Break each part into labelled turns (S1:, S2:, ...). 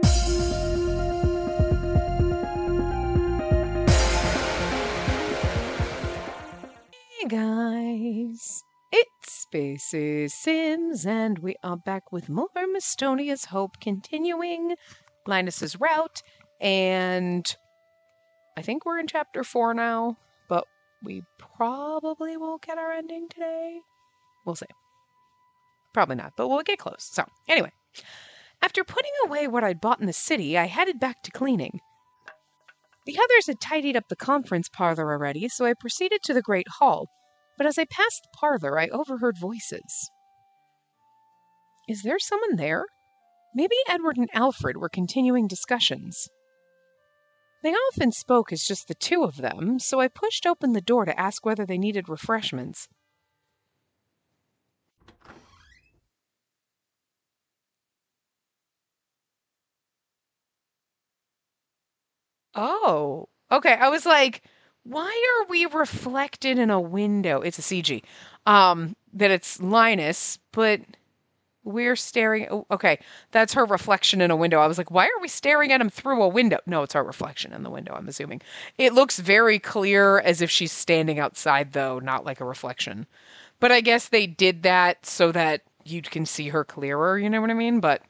S1: Hey guys, it's Spaces Sims, and we are back with more Mistonia's Hope, continuing Linus's route, and I think we're in chapter 4 now, but we probably won't get our ending today. We'll see. Probably not, but we'll get close. So, anyway, after putting away what I'd bought in the city, I headed back to cleaning. The others had tidied up the conference parlor already, so I proceeded to the great hall. But as I passed the parlor, I overheard voices. Is there someone there? Maybe Edward and Alfred were continuing discussions. They often spoke as just the two of them, so I pushed open the door to ask whether they needed refreshments. Oh, okay. I was like, why are we reflected in a window? It's a CG. That it's Linus, but we're staring. Oh, okay, that's her reflection in a window. I was like, why are we staring at him through a window? No, it's her reflection in the window, I'm assuming. It looks very clear as if she's standing outside, though, not like a reflection. But I guess they did that so that you can see her clearer, you know what I mean? But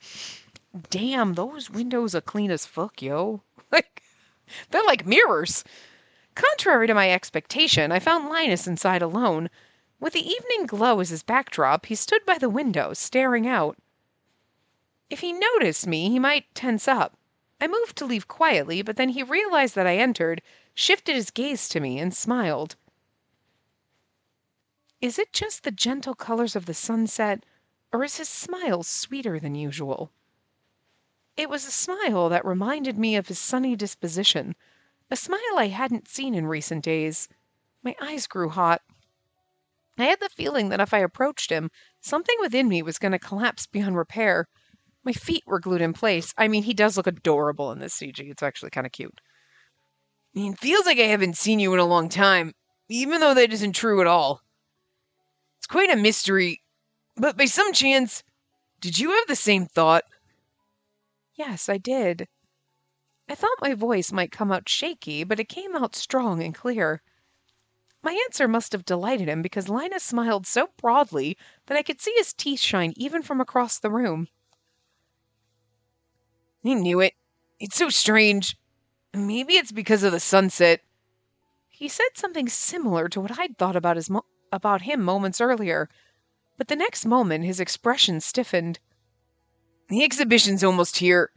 S1: damn, those windows are clean as fuck, yo. Like, they're like mirrors. Contrary to my expectation, I found Linus inside alone. With the evening glow as his backdrop, he stood by the window, staring out. If he noticed me, he might tense up. I moved to leave quietly, but then he realized that I entered, shifted his gaze to me, and smiled. Is it just the gentle colors of the sunset, or is his smile sweeter than usual? It was a smile that reminded me of his sunny disposition, a smile I hadn't seen in recent days. My eyes grew hot. I had the feeling that if I approached him, something within me was going to collapse beyond repair. My feet were glued in place. I mean, he does look adorable in this CG. It's actually kind of cute. I mean, it feels like I haven't seen you in a long time, even though that isn't true at all. It's quite a mystery, but by some chance, did you have the same thought? Yes, I did. I thought my voice might come out shaky, but it came out strong and clear. My answer must have delighted him because Linus smiled so broadly that I could see his teeth shine even from across the room. I knew it. It's so strange. Maybe it's because of the sunset. He said something similar to what I'd thought about him moments earlier, but the next moment his expression stiffened. The exhibition's almost here.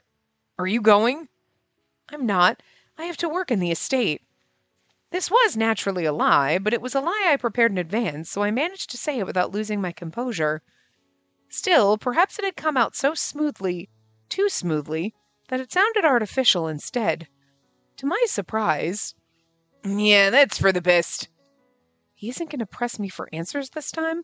S1: Are you going? I'm not. I have to work in the estate. This was naturally a lie, but it was a lie I prepared in advance, so I managed to say it without losing my composure. Still, perhaps it had come out so smoothly, too smoothly, that it sounded artificial instead. To my surprise, yeah, that's for the best. He isn't going to press me for answers this time?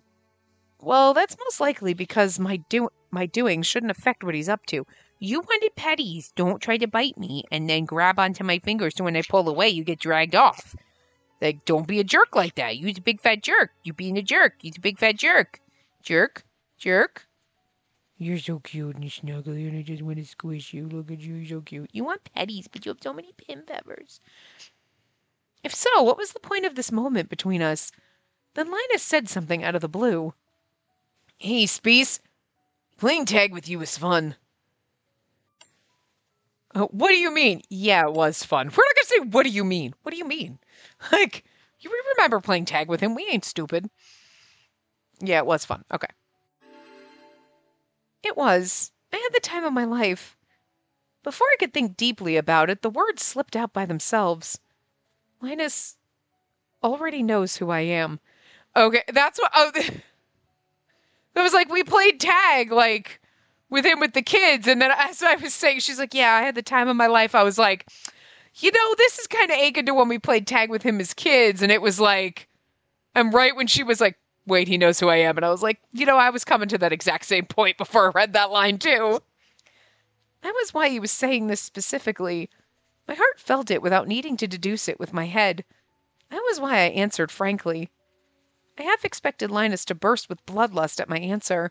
S1: Well, that's most likely because my doing shouldn't affect what he's up to. You wanted patties. Don't try to bite me and then grab onto my fingers so when I pull away, you get dragged off. Like, don't be a jerk like that. You're a big fat jerk. You being a jerk. You're a big fat jerk. Jerk. Jerk. You're so cute and snuggly and I just want to squish you. Look at you. You're so cute. You want patties, but you have so many pin peppers. If so, what was the point of this moment between us? Then Linus said something out of the blue. Hey, Space. Playing tag with you is fun. What do you mean? Yeah, it was fun. We're not going to say, what do you mean? What do you mean? Like, you remember playing tag with him. We ain't stupid. Yeah, it was fun. Okay. It was. I had the time of my life. Before I could think deeply about it, the words slipped out by themselves. Linus already knows who I am. Okay, that's what... Oh, it was like, we played tag, like... with him with the kids, and then as I was saying, she's like, yeah, I had the time of my life. I was like, you know, this is kind of akin to when we played tag with him as kids, and it was like, and right when she was like, wait, he knows who I am, and I was like, you know, I was coming to that exact same point before I read that line too. That was why he was saying this specifically. My heart felt it without needing to deduce it with my head. That was why I answered frankly. I half expected Linus to burst with bloodlust at my answer.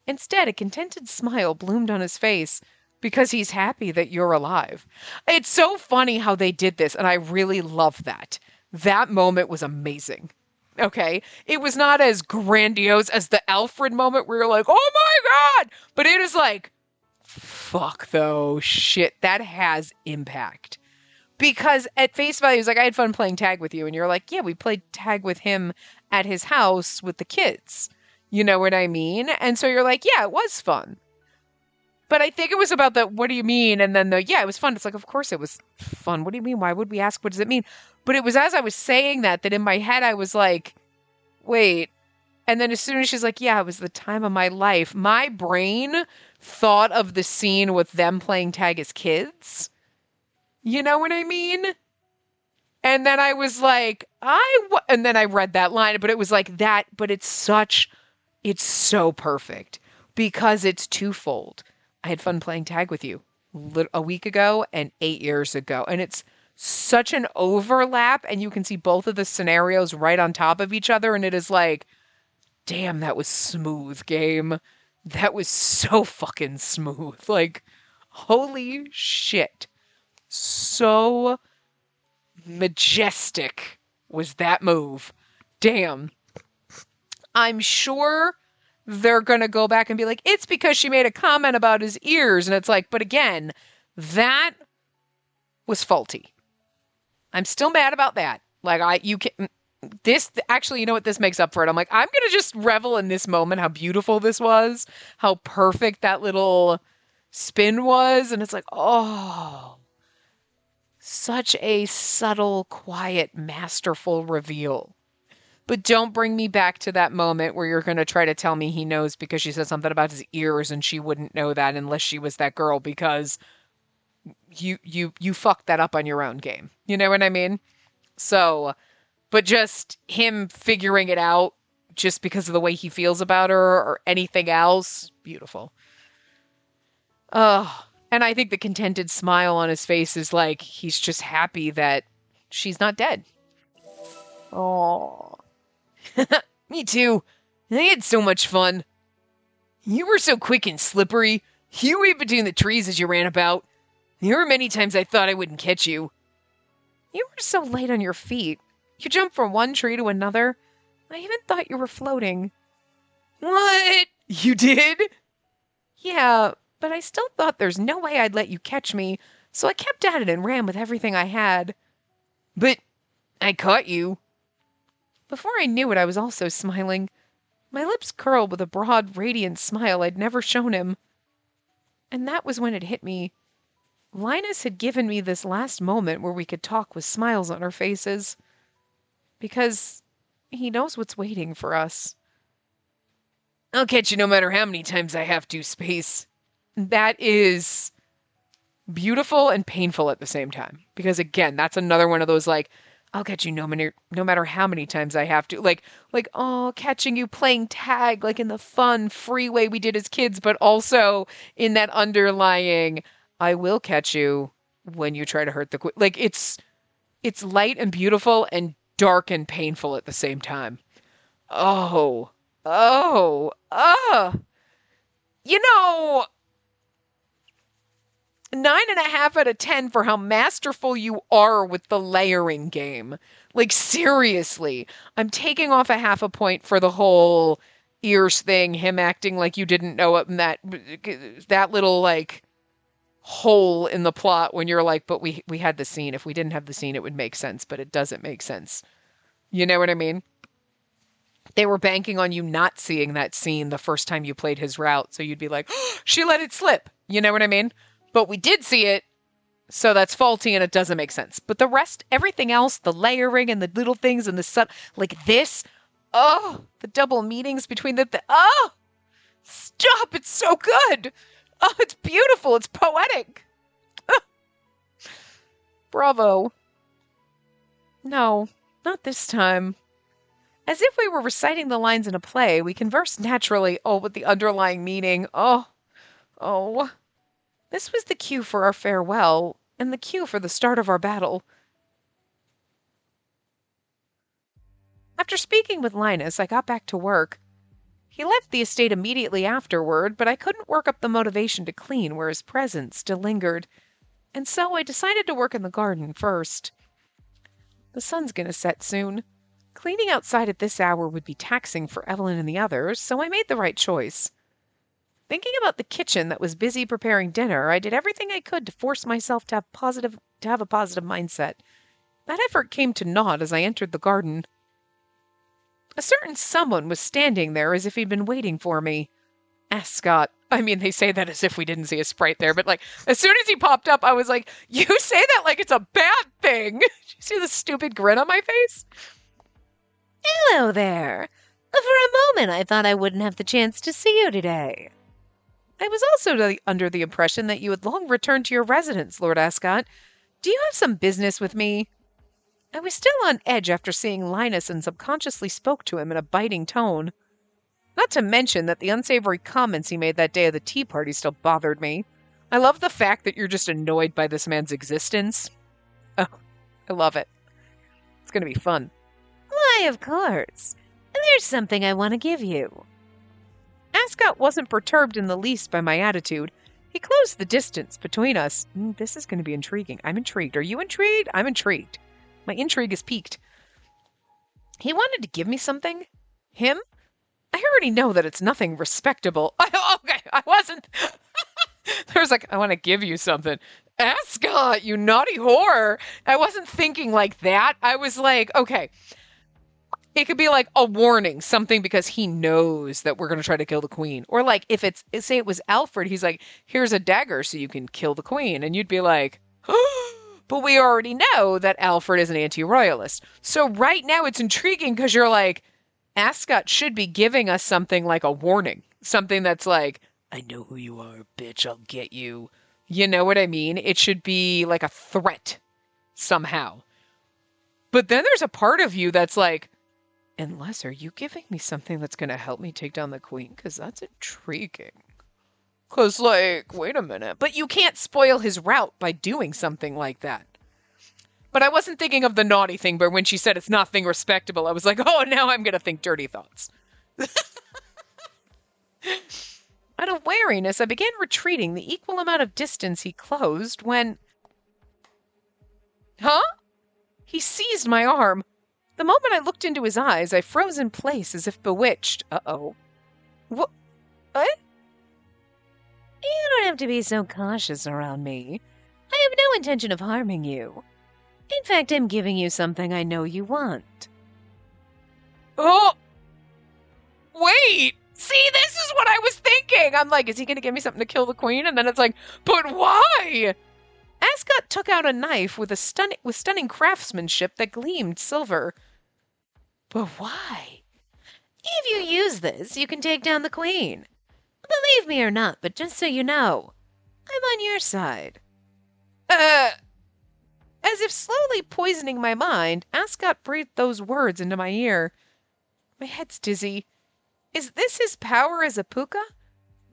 S1: Instead, a contented smile bloomed on his face, because he's happy that you're alive. It's so funny how they did this, and I really love that. That moment was amazing. Okay. It was not as grandiose as the Alfred moment where you're like, oh my God. But it is like, fuck though, shit, that has impact. Because at face value, it's like, I had fun playing tag with you. And you're like, yeah, we played tag with him at his house with the kids. You know what I mean? And so you're like, yeah, it was fun. But I think it was about the, what do you mean? And then the, yeah, it was fun. It's like, of course it was fun. What do you mean? Why would we ask, what does it mean? But it was as I was saying that in my head, I was like, wait. And then as soon as she's like, yeah, it was the time of my life, my brain thought of the scene with them playing tag as kids. You know what I mean? And then I was like, and then I read that line, but it was like that, but it's so perfect because it's twofold. I had fun playing tag with you a week ago and 8 years ago. And it's such an overlap, and you can see both of the scenarios right on top of each other. And it is like, damn, that was smooth, game. That was so fucking smooth. Like, holy shit. So majestic was that move. Damn. I'm sure they're going to go back and be like, it's because she made a comment about his ears. And it's like, but again, that was faulty. I'm still mad about that. Like, actually, you know what? This makes up for it. I'm like, I'm going to just revel in this moment, how beautiful this was, how perfect that little spin was. And it's like, oh, such a subtle, quiet, masterful reveal. But don't bring me back to that moment where you're going to try to tell me he knows because she said something about his ears and she wouldn't know that unless she was that girl, because you fucked that up on your own game. You know what I mean? So, but just him figuring it out just because of the way he feels about her or anything else, beautiful. Oh, and I think the contented smile on his face is like he's just happy that she's not dead. Oh. Me too. I had so much fun. You were so quick and slippery. You were between the trees as you ran about. There were many times I thought I wouldn't catch you. You were so light on your feet. You jumped from one tree to another. I even thought you were floating. What? You did? Yeah, but I still thought there's no way I'd let you catch me, so I kept at it and ran with everything I had. But I caught you. Before I knew it, I was also smiling. My lips curled with a broad, radiant smile I'd never shown him. And that was when it hit me. Linus had given me this last moment where we could talk with smiles on our faces. Because he knows what's waiting for us. I'll catch you no matter how many times I have to, Space. That is beautiful and painful at the same time. Because again, that's another one of those like, I'll catch you no matter how many times I have to. Like, oh, catching you playing tag, like in the fun, free way we did as kids, but also in that underlying, I will catch you when you try to hurt the like it's light and beautiful and dark and painful at the same time. Oh, oh, you know, 9.5 out of 10 for how masterful you are with the layering game. Like, seriously, I'm taking off a half a point for the whole ears thing, him acting like you didn't know it, and that little, like, hole in the plot when you're like, but we had the scene. If we didn't have the scene, it would make sense, but it doesn't make sense. You know what I mean? They were banking on you not seeing that scene the first time you played his route, so you'd be like, oh, she let it slip. You know what I mean? But we did see it, so that's faulty and it doesn't make sense. But the rest, everything else, the layering and the little things and the sun, like this, oh, the double meanings between oh, stop, it's so good. Oh, it's beautiful, it's poetic. Bravo. No, not this time. As if we were reciting the lines in a play, we conversed naturally, with the underlying meaning. Oh. This was the cue for our farewell, and the cue for the start of our battle. After speaking with Linus, I got back to work. He left the estate immediately afterward, but I couldn't work up the motivation to clean where his presence still lingered, and so I decided to work in the garden first. The sun's gonna set soon. Cleaning outside at this hour would be taxing for Evelyn and the others, so I made the right choice. Thinking about the kitchen that was busy preparing dinner, I did everything I could to force myself to have a positive mindset. That effort came to naught as I entered the garden. A certain someone was standing there as if he'd been waiting for me. Asked Scott. I mean, they say that as if we didn't see a sprite there, but as soon as he popped up, I was like, you say that like it's a bad thing. Did you see the stupid grin on my face?
S2: Hello there. For a moment, I thought I wouldn't have the chance to see you today.
S1: I was also under the impression that you had long returned to your residence, Lord Ascot. Do you have some business with me? I was still on edge after seeing Linus and subconsciously spoke to him in a biting tone. Not to mention that the unsavory comments he made that day at the tea party still bothered me. I love the fact that you're just annoyed by this man's existence. Oh, I love it. It's going to be fun.
S2: Why, of course. There's something I want to give you.
S1: Ascot wasn't perturbed in the least by my attitude. He closed the distance between us. This is going to be intriguing. I'm intrigued. Are you intrigued? I'm intrigued. My intrigue is piqued. He wanted to give me something? Him? I already know that it's nothing respectable. Okay, I wasn't. There's I want to give you something. Ascot, you naughty whore. I wasn't thinking like that. I was like, okay. It could be like a warning, something because he knows that we're going to try to kill the queen. Or if say it was Alfred, he's like, here's a dagger so you can kill the queen. And you'd be like, but we already know that Alfred is an anti-royalist. So right now it's intriguing because you're like, Ascot should be giving us something like a warning. Something that's like, I know who you are, bitch, I'll get you. You know what I mean? It should be like a threat somehow. But then there's a part of you that's like, unless are you giving me something that's going to help me take down the queen? Because that's intriguing. Because, wait a minute. But you can't spoil his route by doing something like that. But I wasn't thinking of the naughty thing, but when she said it's nothing respectable, I was like, oh, now I'm going to think dirty thoughts. Out of wariness, I began retreating the equal amount of distance he closed when... Huh? He seized my arm. The moment I looked into his eyes, I froze in place as if bewitched. Uh-oh. What?
S2: You don't have to be so cautious around me. I have no intention of harming you. In fact, I'm giving you something I know you want.
S1: Oh! Wait! See, this is what I was thinking! I'm like, is he gonna give me something to kill the queen? And then it's like, but why? Ascot took out a knife with stunning craftsmanship that gleamed silver. But why?
S2: If you use this, you can take down the queen. Believe me or not, but just so you know, I'm on your side.
S1: As if slowly poisoning my mind, Ascot breathed those words into my ear. My head's dizzy. Is this his power as a puka?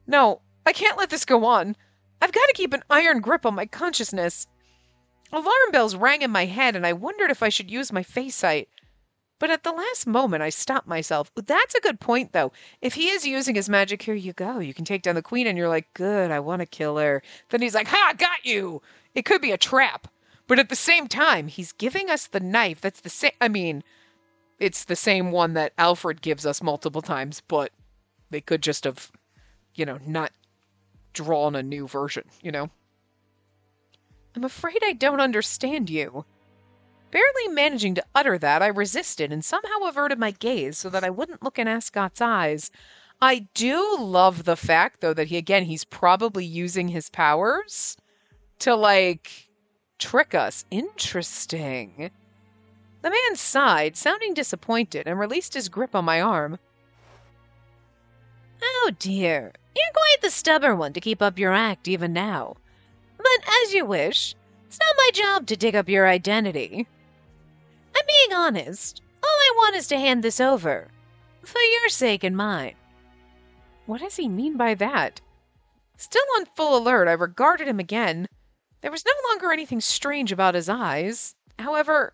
S1: No, I can't let this go on. I've got to keep an iron grip on my consciousness. Alarm bells rang in my head, and I wondered if I should use my face sight. But at the last moment, I stopped myself. That's a good point, though. If he is using his magic, here you go. You can take down the queen, and you're like, good, I want to kill her. Then he's like, ha, got you. It could be a trap. But at the same time, he's giving us the knife. That's the same. I mean, it's the same one that Alfred gives us multiple times, but they could just have, not drawn a new version, I'm afraid I don't understand you. Barely managing to utter that, I resisted and somehow averted my gaze so that I wouldn't look in Ascot's eyes. I do love the fact, though, that he's probably using his powers to, trick us. Interesting. The man sighed, sounding disappointed, and released his grip on my arm.
S2: Oh dear, you're quite the stubborn one to keep up your act even now. But as you wish, it's not my job to dig up your identity. I'm being honest. All I want is to hand this over. For your sake and mine.
S1: What does he mean by that? Still on full alert, I regarded him again. There was no longer anything strange about his eyes. However,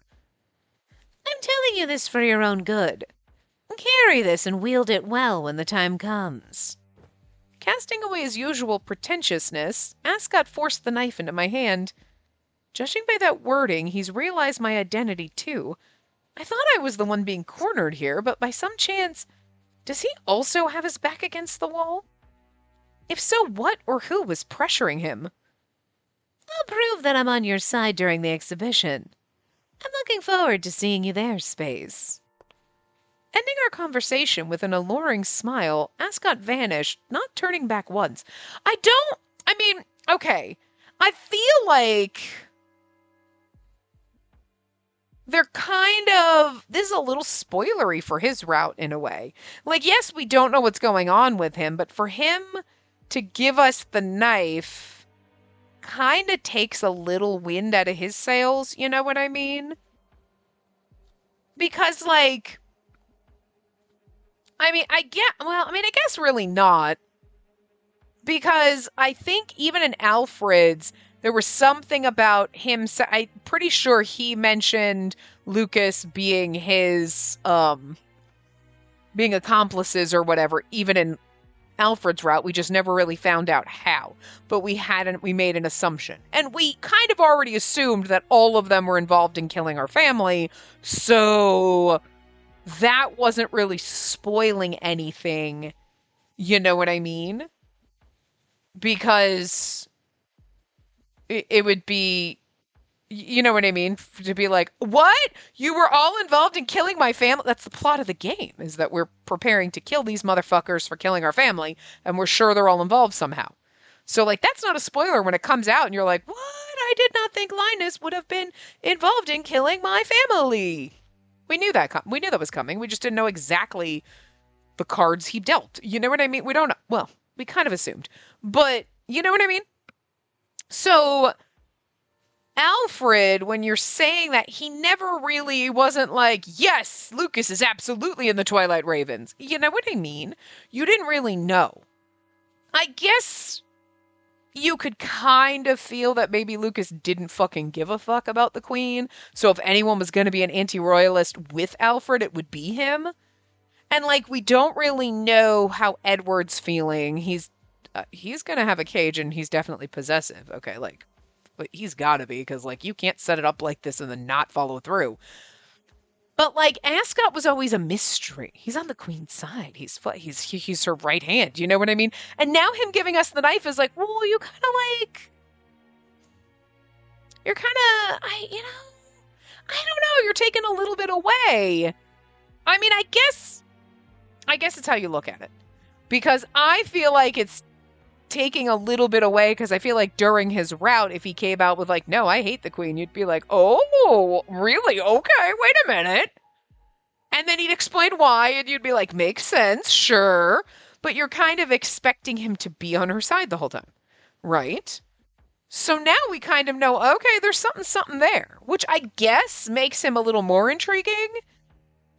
S2: I'm telling you this for your own good. Carry this and wield it well when the time comes.
S1: Casting away his usual pretentiousness, Ascot forced the knife into my hand. Judging by that wording, he's realized my identity too. I thought I was the one being cornered here, but by some chance, does he also have his back against the wall? If so, what or who was pressuring him?
S2: I'll prove that I'm on your side during the exhibition. I'm looking forward to seeing you there, Space.
S1: Ending our conversation with an alluring smile, Ascot vanished, not turning back once. Okay. I feel like they're this is a little spoilery for his route in a way. Like, yes, we don't know what's going on with him, but for him to give us the knife kind of takes a little wind out of his sails, you know what I mean? Because, like, I guess really not. Because I think even in Alfred's, there was something about him. I'm pretty sure he mentioned Lucas being his, being accomplices or whatever, even in Alfred's route. We just never really found out how. But we made an assumption. And we kind of already assumed that all of them were involved in killing our family. So that wasn't really spoiling anything. You know what I mean? Because it would be, you know what I mean? To be like, what? You were all involved in killing my family? That's the plot of the game, is that we're preparing to kill these motherfuckers for killing our family, and we're sure they're all involved somehow. So, like, that's not a spoiler when it comes out and you're like, what? I did not think Linus would have been involved in killing my family. We knew that. We knew that was coming. We just didn't know exactly the cards he dealt. You know what I mean? We don't know. Well, we kind of assumed. But, you know what I mean? So, Alfred, when you're saying that, he never really wasn't like, yes, Lucas is absolutely in the Twilight Ravens. You know what I mean? You didn't really know. I guess you could kind of feel that maybe Lucas didn't fucking give a fuck about the Queen. So if anyone was going to be an anti-royalist with Alfred, it would be him. And, like, we don't really know how Edward's feeling. He's going to have a cage and he's definitely possessive. Okay, like, but he's got to be, because, like, you can't set it up like this and then not follow through. But, like, Ascot was always a mystery. He's on the Queen's side. He's her right hand. You know what I mean? And now him giving us the knife is like, well, you're kind of, I don't know. You're taking a little bit away. I mean, I guess it's how you look at it. Because I feel like it's taking a little bit away, because I feel like during his route, if he came out with like, no, I hate the Queen, you'd be like, oh, really? Okay, wait a minute. And then he'd explain why, and you'd be like, makes sense, sure. But you're kind of expecting him to be on her side the whole time, right? So now we kind of know, okay, there's something there, which I guess makes him a little more intriguing.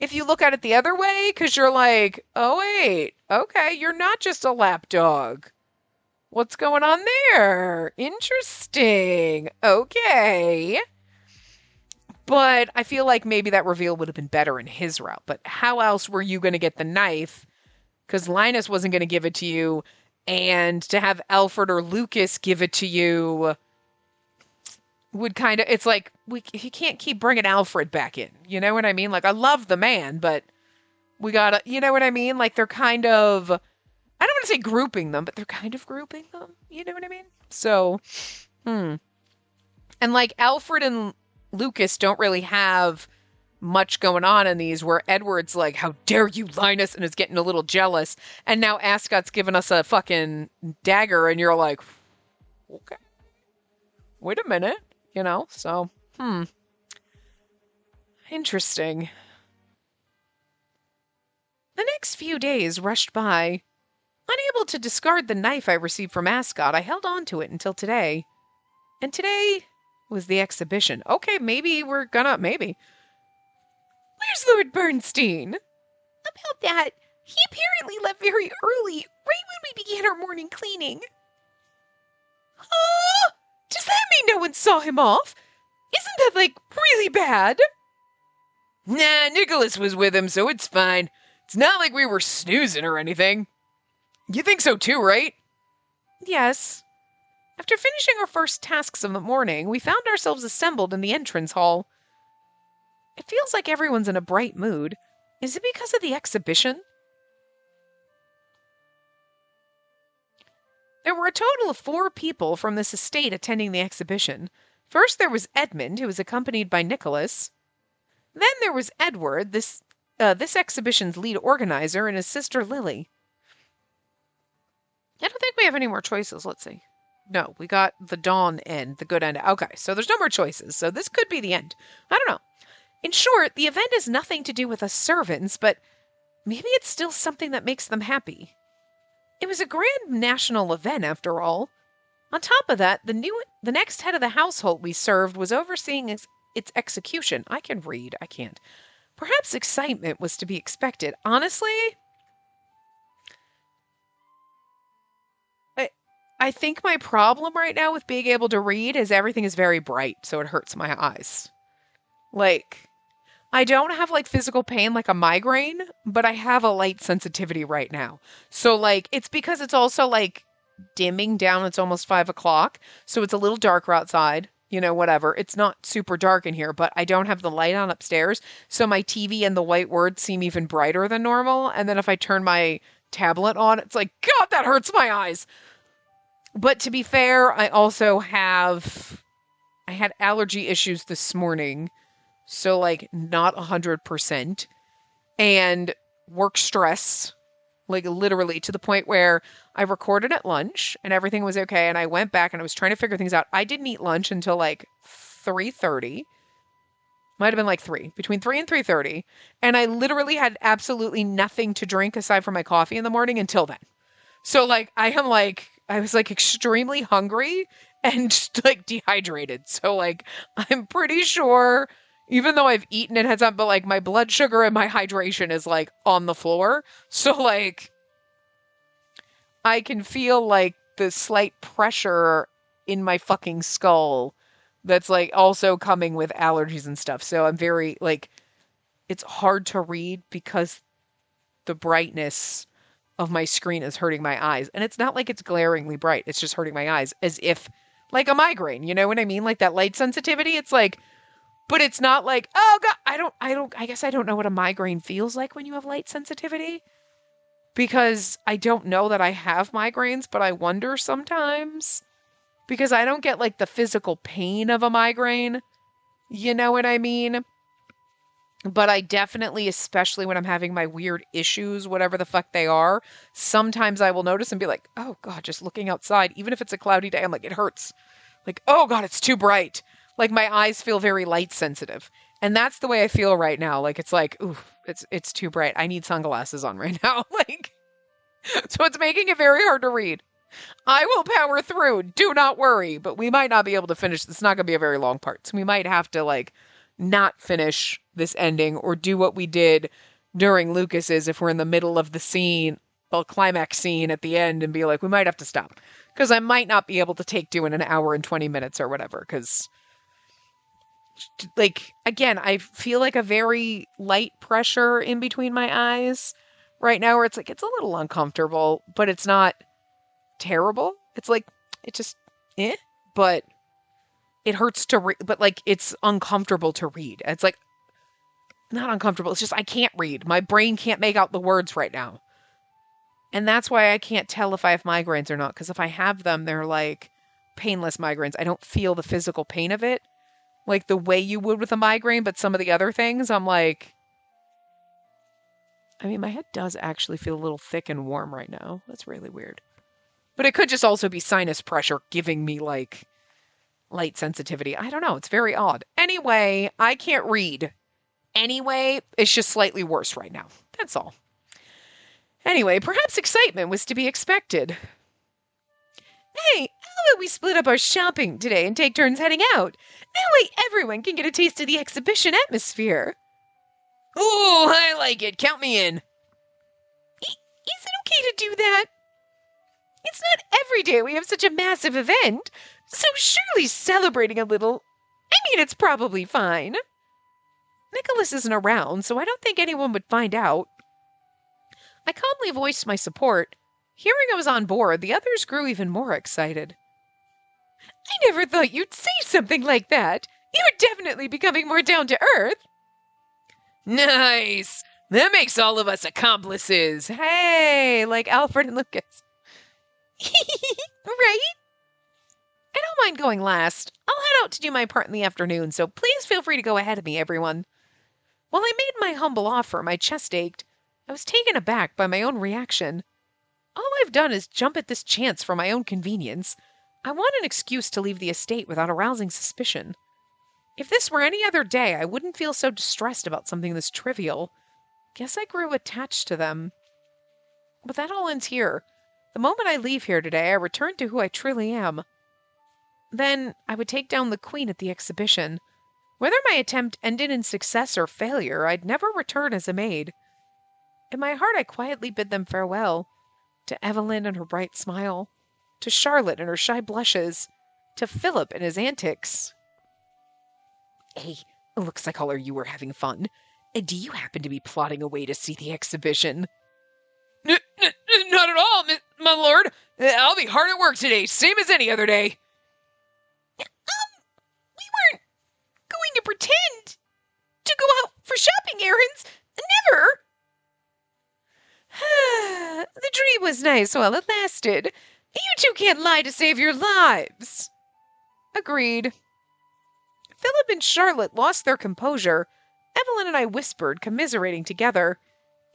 S1: If you look at it the other way, because you're like, oh, wait, okay, you're not just a lapdog. What's going on there? Interesting. Okay. But I feel like maybe that reveal would have been better in his route. But how else were you going to get the knife? Because Linus wasn't going to give it to you. And to have Alfred or Lucas give it to you would kind of, it's like, he can't keep bringing Alfred back in. You know what I mean? Like, I love the man, but we gotta, you know what I mean? Like, they're kind of, I don't want to say grouping them, but they're kind of grouping them. You know what I mean? So, And like, Alfred and Lucas don't really have much going on in these, where Edward's like, how dare you, Linus, and is getting a little jealous. And now Ascot's given us a fucking dagger, and you're like, okay, wait a minute. You know, so, interesting. The next few days rushed by. Unable to discard the knife I received from Ascot, I held on to it until today. And today was the exhibition. Okay, maybe. Where's Lord Bernstein? About that, he apparently left very early, right when we began our morning cleaning. Oh! Does that mean no one saw him off? Isn't that, like, really bad? Nah, Nicholas was with him, so it's fine. It's not like we were snoozing or anything. You think so too, right? Yes. After finishing our first tasks of the morning, we found ourselves assembled in the entrance hall. It feels like everyone's in a bright mood. Is it because of the exhibition? There were a total of 4 people from this estate attending the exhibition. First there was Edmund, who was accompanied by Nicholas. Then there was Edward, this exhibition's lead organizer, and his sister Lily. I don't think we have any more choices. Let's see. No, we got the dawn end, the good end. Okay, so there's no more choices. So this could be the end. I don't know. In short, the event has nothing to do with us servants, but maybe it's still something that makes them happy. It was a grand national event, after all. On top of that, the next head of the household we served was overseeing its execution. I can read. I can't. Perhaps excitement was to be expected. Honestly, I think my problem right now with being able to read is everything is very bright, so it hurts my eyes. Like, I don't have like physical pain like a migraine, but I have a light sensitivity right now. So like, it's because it's also like dimming down. It's almost 5 o'clock, so it's a little darker outside. Whatever. It's not super dark in here, but I don't have the light on upstairs, so my TV and the white words seem even brighter than normal. And then if I turn my tablet on, it's like, God, that hurts my eyes. But to be fair, I had allergy issues this morning, so like not 100%, and work stress, like literally to the point where I recorded at lunch and everything was okay, and I went back and I was trying to figure things out. I didn't eat lunch until like 3:30. Might have been like 3, between 3 and 3:30, and I literally had absolutely nothing to drink aside from my coffee in the morning until then. So like I was like extremely hungry and just like dehydrated. So like I'm pretty sure, even though I've eaten it heads up, but like my blood sugar and my hydration is like on the floor. So like I can feel like the slight pressure in my fucking skull that's like also coming with allergies and stuff. So I'm very like, it's hard to read because the brightness of my screen is hurting my eyes. And it's not like it's glaringly bright. It's just hurting my eyes as if like a migraine. You know what I mean? Like that light sensitivity. It's like, but it's not like, oh God, I guess I don't know what a migraine feels like when you have light sensitivity, because I don't know that I have migraines, but I wonder sometimes because I don't get like the physical pain of a migraine. You know what I mean? But I definitely, especially when I'm having my weird issues, whatever the fuck they are, sometimes I will notice and be like, oh God, just looking outside, even if it's a cloudy day, I'm like, it hurts. Like, oh God, it's too bright. Like my eyes feel very light sensitive. And that's the way I feel right now. Like, it's like, ooh, it's too bright. I need sunglasses on right now. Like, so it's making it very hard to read. I will power through. Do not worry. But we might not be able to finish. It's not going to be a very long part. So we might have to like not finish this ending or do what we did during Lucas's if we're in the middle of the scene, the climax scene at the end, and be like, we might have to stop. Because I might not be able to take doing an hour and 20 minutes or whatever. Because, like, again, I feel like a very light pressure in between my eyes right now where it's like, it's a little uncomfortable, but it's not terrible. It's like, it just, but it hurts to read, but like, it's uncomfortable to read. It's like, not uncomfortable. It's just, I can't read. My brain can't make out the words right now. And that's why I can't tell if I have migraines or not. Because if I have them, they're like painless migraines. I don't feel the physical pain of it like the way you would with a migraine. But some of the other things, I'm like, I mean, my head does actually feel a little thick and warm right now. That's really weird. But it could just also be sinus pressure giving me like light sensitivity. I don't know. It's very odd. Anyway, I can't read. Anyway, it's just slightly worse right now. That's all. Anyway, perhaps excitement was to be expected. Hey, how about we split up our shopping today and take turns heading out? That way everyone can get a taste of the exhibition atmosphere. Ooh, I like it. Count me in. Is it okay to do that? It's not every day we have such a massive event, so surely celebrating a little, I mean, it's probably fine. Nicholas isn't around, so I don't think anyone would find out. I calmly voiced my support. Hearing I was on board, the others grew even more excited. I never thought you'd say something like that. You're definitely becoming more down to earth. Nice! That makes all of us accomplices. Hey, like Alfred and Lucas. Right? I don't mind going last. I'll head out to do my part in the afternoon, so please feel free to go ahead of me, everyone. While I made my humble offer, my chest ached. I was taken aback by my own reaction. All I've done is jump at this chance for my own convenience. I want an excuse to leave the estate without arousing suspicion. If this were any other day, I wouldn't feel so distressed about something this trivial. Guess I grew attached to them. But that all ends here. The moment I leave here today, I return to who I truly am. Then I would take down the queen at the exhibition. Whether my attempt ended in success or failure, I'd never return as a maid. In my heart, I quietly bid them farewell. To Evelyn and her bright smile. To Charlotte and her shy blushes. To Philip and his antics. Hey, looks like all of you were having fun. Do you happen to be plotting a way to see the exhibition? Not at all, my lord. I'll be hard at work today, same as any other day. We weren't going to pretend to go out for shopping errands. Never. The dream was nice while it lasted. You two can't lie to save your lives. Agreed. Philip and Charlotte lost their composure. Evelyn and I whispered, commiserating together.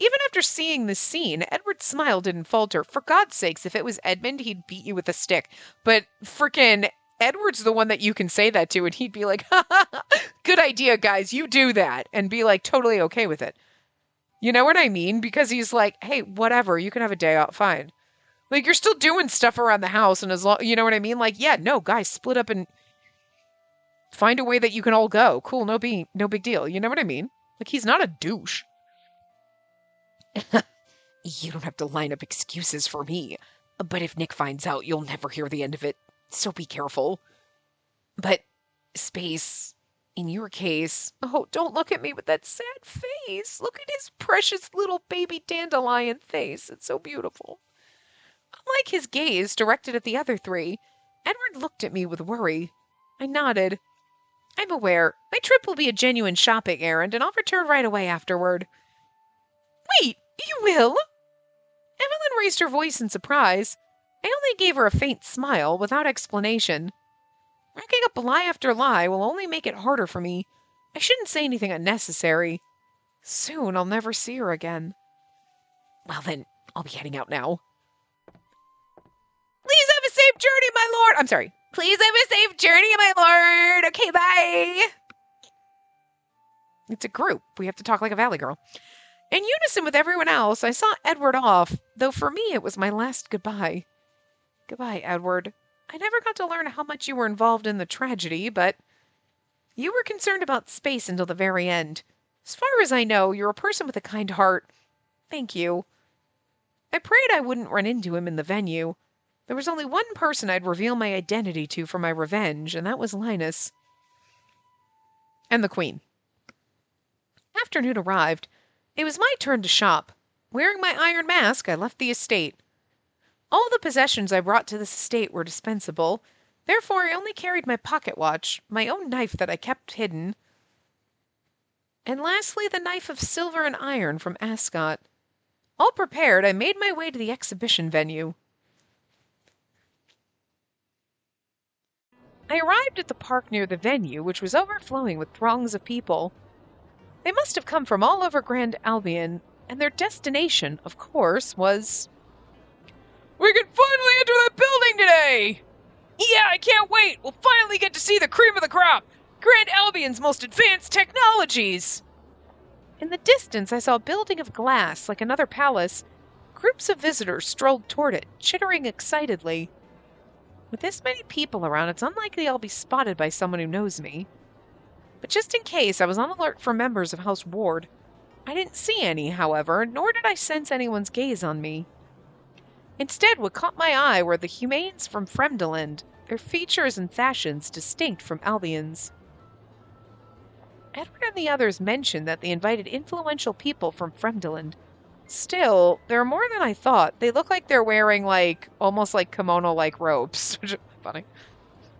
S1: Even after seeing this scene, Edward's smile didn't falter. For God's sakes, if it was Edmund, he'd beat you with a stick. But frickin' Edward's the one that you can say that to, and he'd be like, ha ha ha, good idea, guys, you do that, and be like totally okay with it. You know what I mean? Because he's like, hey, whatever, you can have a day out, fine. Like, you're still doing stuff around the house, and as long, you know what I mean? Like, yeah, no, guys, split up and find a way that you can all go. Cool, no big deal. You know what I mean? Like, he's not a douche. You don't have to line up excuses for me. But if Nick finds out, you'll never hear the end of it. So be careful. But, Space, in your case... Oh, don't look at me with that sad face. Look at his precious little baby dandelion face. It's so beautiful. Unlike his gaze directed at the other three, Edward looked at me with worry. I nodded. I'm aware. My trip will be a genuine shopping errand, and I'll return right away afterward. Wait, you will? Evelyn raised her voice in surprise. I only gave her a faint smile, without explanation. Racking up lie after lie will only make it harder for me. I shouldn't say anything unnecessary. Soon I'll never see her again. Well then, I'll be heading out now. Please have a safe journey, my lord! I'm sorry. Please have a safe journey, my lord! Okay, bye! It's a group. We have to talk like a valley girl. In unison with everyone else, I saw Edward off, though for me it was my last goodbye. Goodbye, Edward. I never got to learn how much you were involved in the tragedy, but you were concerned about Space until the very end. As far as I know, you're a person with a kind heart. Thank you. I prayed I wouldn't run into him in the venue. There was only one person I'd reveal my identity to for my revenge, and that was Linus. And the Queen. Afternoon arrived. It was my turn to shop. Wearing my iron mask, I left the estate. All the possessions I brought to this estate were dispensable. Therefore, I only carried my pocket watch, my own knife that I kept hidden, and lastly, the knife of silver and iron from Ascot. All prepared, I made my way to the exhibition venue. I arrived at the park near the venue, which was overflowing with throngs of people. They must have come from all over Grand Albion, and their destination, of course, was... We can finally enter that building today! Yeah, I can't wait! We'll finally get to see the cream of the crop! Grand Albion's most advanced technologies! In the distance, I saw a building of glass, like another palace. Groups of visitors strolled toward it, chittering excitedly. With this many people around, it's unlikely I'll be spotted by someone who knows me. But just in case, I was on alert for members of House Ward. I didn't see any, however, nor did I sense anyone's gaze on me. Instead, what caught my eye were the humanes from Fremdeland, their features and fashions distinct from Albion's. Edward and the others mentioned that they invited influential people from Fremdeland. Still, there are more than I thought. They look like they're wearing, like, almost like kimono-like robes, which is funny.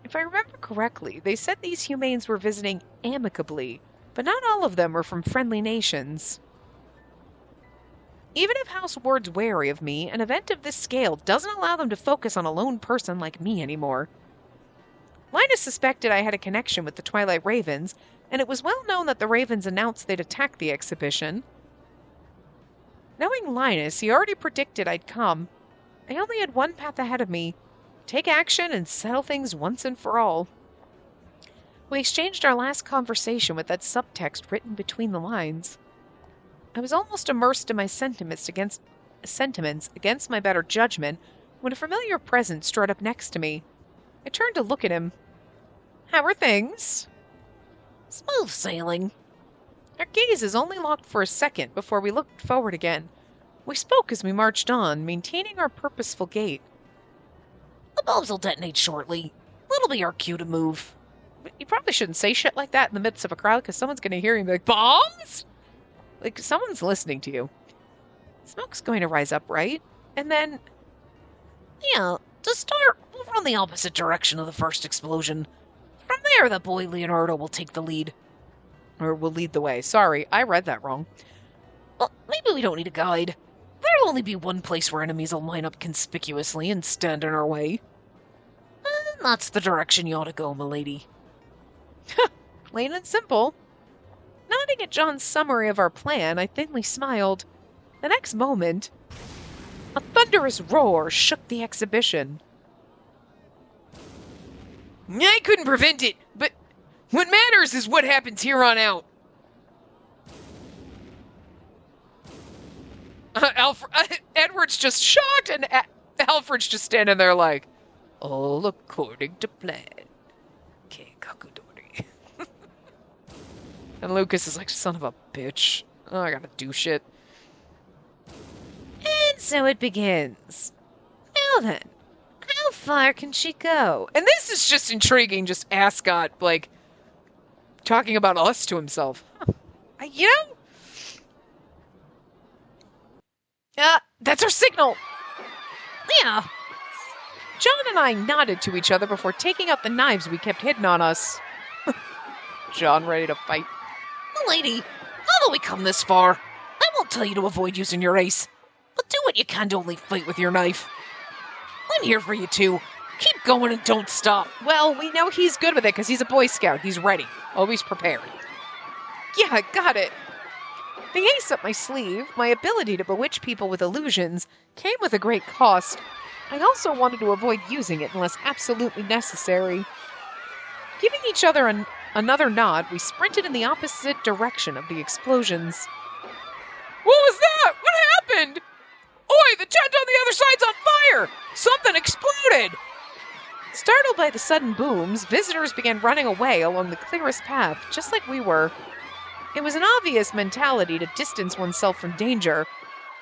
S1: If I remember correctly, they said these humanes were visiting amicably, but not all of them were from friendly nations. Even if House Ward's wary of me, an event of this scale doesn't allow them to focus on a lone person like me anymore. Linus suspected I had a connection with the Twilight Ravens, and it was well known that the Ravens announced they'd attack the exhibition. Knowing Linus, he already predicted I'd come. I only had one path ahead of me: take action and settle things once and for all. We exchanged our last conversation with that subtext written between the lines. I was almost immersed in my sentiments against my better judgment when a familiar presence strode up next to me. I turned to look at him. How are things?
S2: Smooth sailing.
S1: Our gazes only locked for a second before we looked forward again. We spoke as we marched on, maintaining our purposeful gait.
S2: The bombs will detonate shortly. That'll be our cue to move.
S1: But you probably shouldn't say shit like that in the midst of a crowd, because someone's going to hear you and be like, bombs? Like, someone's listening to you. Smoke's going to rise up, right? And then...
S2: Yeah, to start, we'll run the opposite direction of the first explosion. From there, the boy Leonardo will take the lead.
S1: Or will lead the way. Sorry, I read that wrong.
S2: Well, maybe we don't need a guide. There'll only be one place where enemies will line up conspicuously and stand in our way. And that's the direction you ought to go, milady.
S1: Plain and simple. Nodding at John's summary of our plan, I thinly smiled. The next moment, a thunderous roar shook the exhibition. I couldn't prevent it, but what matters is what happens here on out. Edward's just shocked, and Alfred's just standing there like, all according to plan. Okay, kakudori. And Lucas is like, son of a bitch. Oh, I gotta do shit.
S2: And so it begins. Now then, how far can she go?
S1: And this is just intriguing, just Ascot, like, talking about us to himself. Huh. You know? That's our signal!
S2: Yeah.
S1: John and I nodded to each other before taking out the knives we kept hidden on us. John ready to fight.
S2: Milady, although we come this far, I won't tell you to avoid using your ace, but do what you can to only fight with your knife. I'm here for you too. Keep going and don't stop.
S1: Well, we know he's good with it because he's a Boy Scout. He's ready. Always prepared. Yeah, got it. The ace up my sleeve, my ability to bewitch people with illusions, came with a great cost. I also wanted to avoid using it unless absolutely necessary. Giving each other another nod, we sprinted in the opposite direction of the explosions. What was that? What happened? Oi, the tent on the other side's on fire! Something exploded! Startled by the sudden booms, visitors began running away along the clearest path, just like we were. It was an obvious mentality to distance oneself from danger.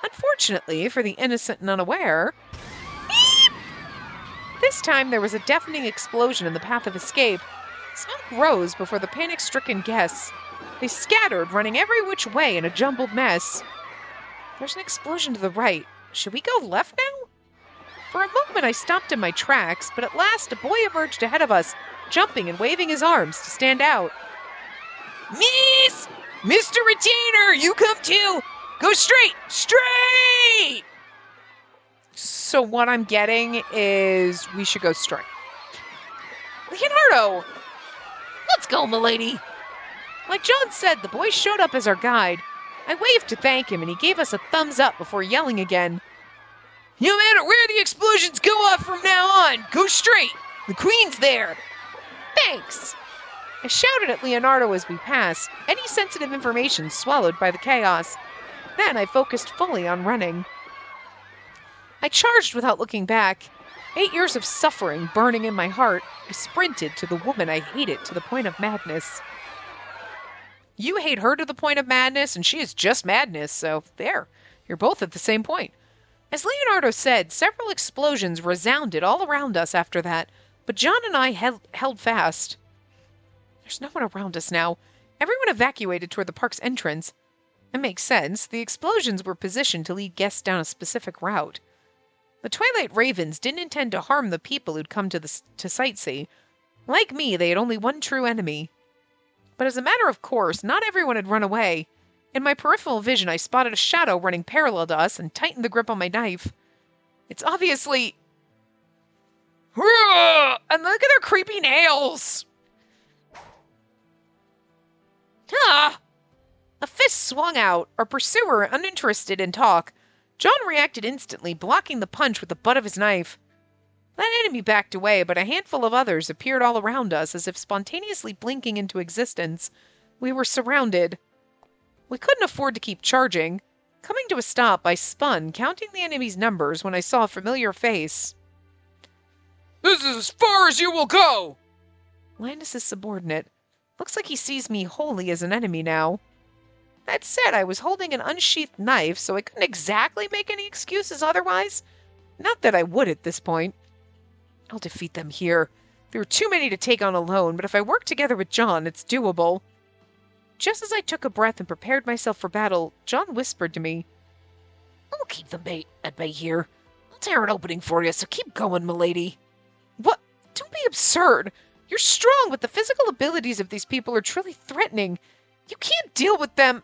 S1: Unfortunately, for the innocent and unaware, beep! This time there was a deafening explosion in the path of escape. Smoke rose before the panic-stricken guests. They scattered, running every which way in a jumbled mess. There's an explosion to the right. Should we go left now? For a moment I stopped in my tracks, but at last a boy emerged ahead of us, jumping and waving his arms to stand out. Miss! Mr. Retainer, you come too! Go straight! Straight! So what I'm getting is we should go straight. Leonardo!
S2: Let's go, milady.
S1: Like John said, the boy showed up as our guide. I waved to thank him, and he gave us a thumbs up before yelling again. No matter where the explosions go off from now on, go straight! The Queen's there! Thanks! I shouted at Leonardo as we passed, any sensitive information swallowed by the chaos. Then I focused fully on running. I charged without looking back. 8 years of suffering burning in my heart, I sprinted to the woman I hated to the point of madness. You hate her to the point of madness, and she is just madness, so there. You're both at the same point. As Leonardo said, several explosions resounded all around us after that, but John and I held fast. There's no one around us now. Everyone evacuated toward the park's entrance. It makes sense. The explosions were positioned to lead guests down a specific route. The Twilight Ravens didn't intend to harm the people who'd come to sightsee. Like me, they had only one true enemy. But as a matter of course, not everyone had run away. In my peripheral vision, I spotted a shadow running parallel to us and tightened the grip on my knife. It's obviously... And look at their creepy nails! Ah! A fist swung out, our pursuer uninterested in talk. John reacted instantly, blocking the punch with the butt of his knife. That enemy backed away, but a handful of others appeared all around us, as if spontaneously blinking into existence. We were surrounded. We couldn't afford to keep charging. Coming to a stop, I spun, counting the enemy's numbers when I saw a familiar face. "This is as far as you will go!" Linus's subordinate. Looks like he sees me wholly as an enemy now. That said, I was holding an unsheathed knife, so I couldn't exactly make any excuses otherwise. Not that I would at this point. I'll defeat them here. There are too many to take on alone, but if I work together with John, it's doable. Just as I took a breath and prepared myself for battle, John whispered to me, "I'll keep them at bay here. I'll tear an opening for you, so keep going, milady." What? Don't be absurd. You're strong, but the physical abilities of these people are truly threatening. You can't deal with them.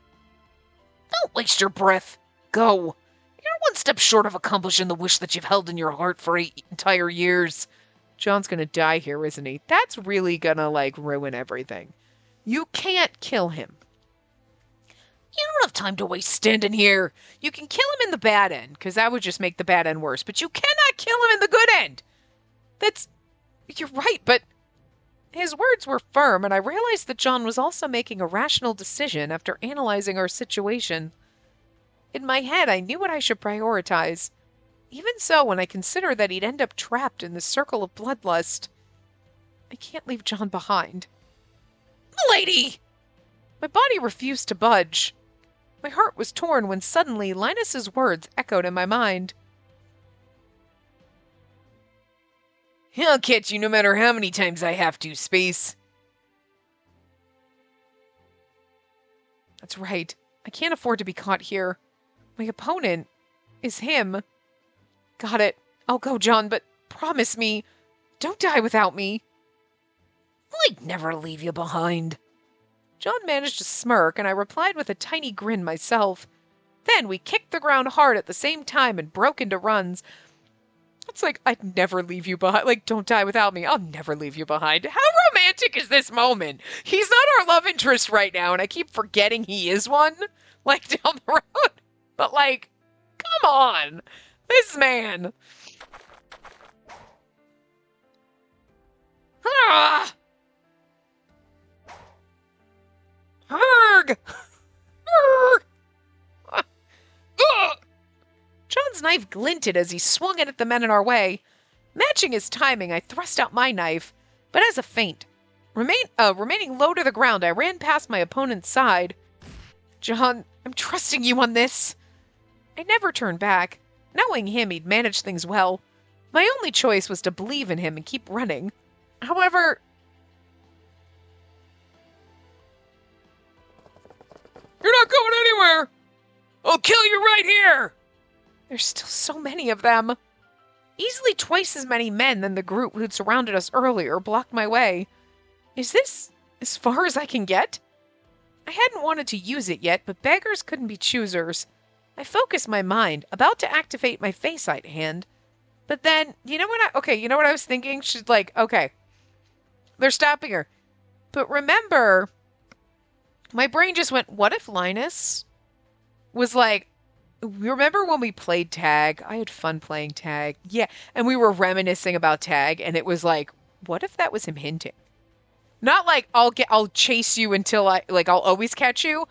S1: Don't waste your breath. Go. You're one step short of accomplishing the wish that you've held in your heart for 8 entire years. John's gonna die here, isn't he? That's really gonna, ruin everything. You can't kill him. You don't have time to waste standing here. You can kill him in the bad end, because that would just make the bad end worse, but you cannot kill him in the good end. You're right, but... His words were firm, and I realized that John was also making a rational decision after analyzing our situation. In my head, I knew what I should prioritize. Even so, when I consider that he'd end up trapped in the circle of bloodlust, I can't leave John behind. Milady! My body refused to budge. My heart was torn when suddenly Linus's words echoed in my mind. I'll catch you no matter how many times I have to, Space. That's right. I can't afford to be caught here. My opponent is him. Got it. I'll go, John, but promise me, don't die without me. I'd never leave you behind. John managed to smirk, and I replied with a tiny grin myself. Then we kicked the ground hard at the same time and broke into runs. It's like, I'd never leave you behind. Don't die without me. I'll never leave you behind. How romantic is this moment? He's not our love interest right now, and I keep forgetting he is one, down the road. But, come on. This man. Ah! Herg! Herg! John's knife glinted as he swung it at the men in our way. Matching his timing, I thrust out my knife, but as a feint. Remaining low to the ground, I ran past my opponent's side. John, I'm trusting you on this. I never turned back. Knowing him, he'd managed things well. My only choice was to believe in him and keep running. However... You're not going anywhere! I'll kill you right here! There's still so many of them. Easily twice as many men than the group who'd surrounded us earlier blocked my way. Is this as far as I can get? I hadn't wanted to use it yet, but beggars couldn't be choosers. I focused my mind, about to activate my Faceit hand. But then, you know what I was thinking? She's like, okay, they're stopping her. But remember, my brain just went, what if Linus was like, remember when we played tag? I had fun playing tag. Yeah, and we were reminiscing about tag, and it was like, what if that was him hinting? Not like I'll chase you until I'll always catch you.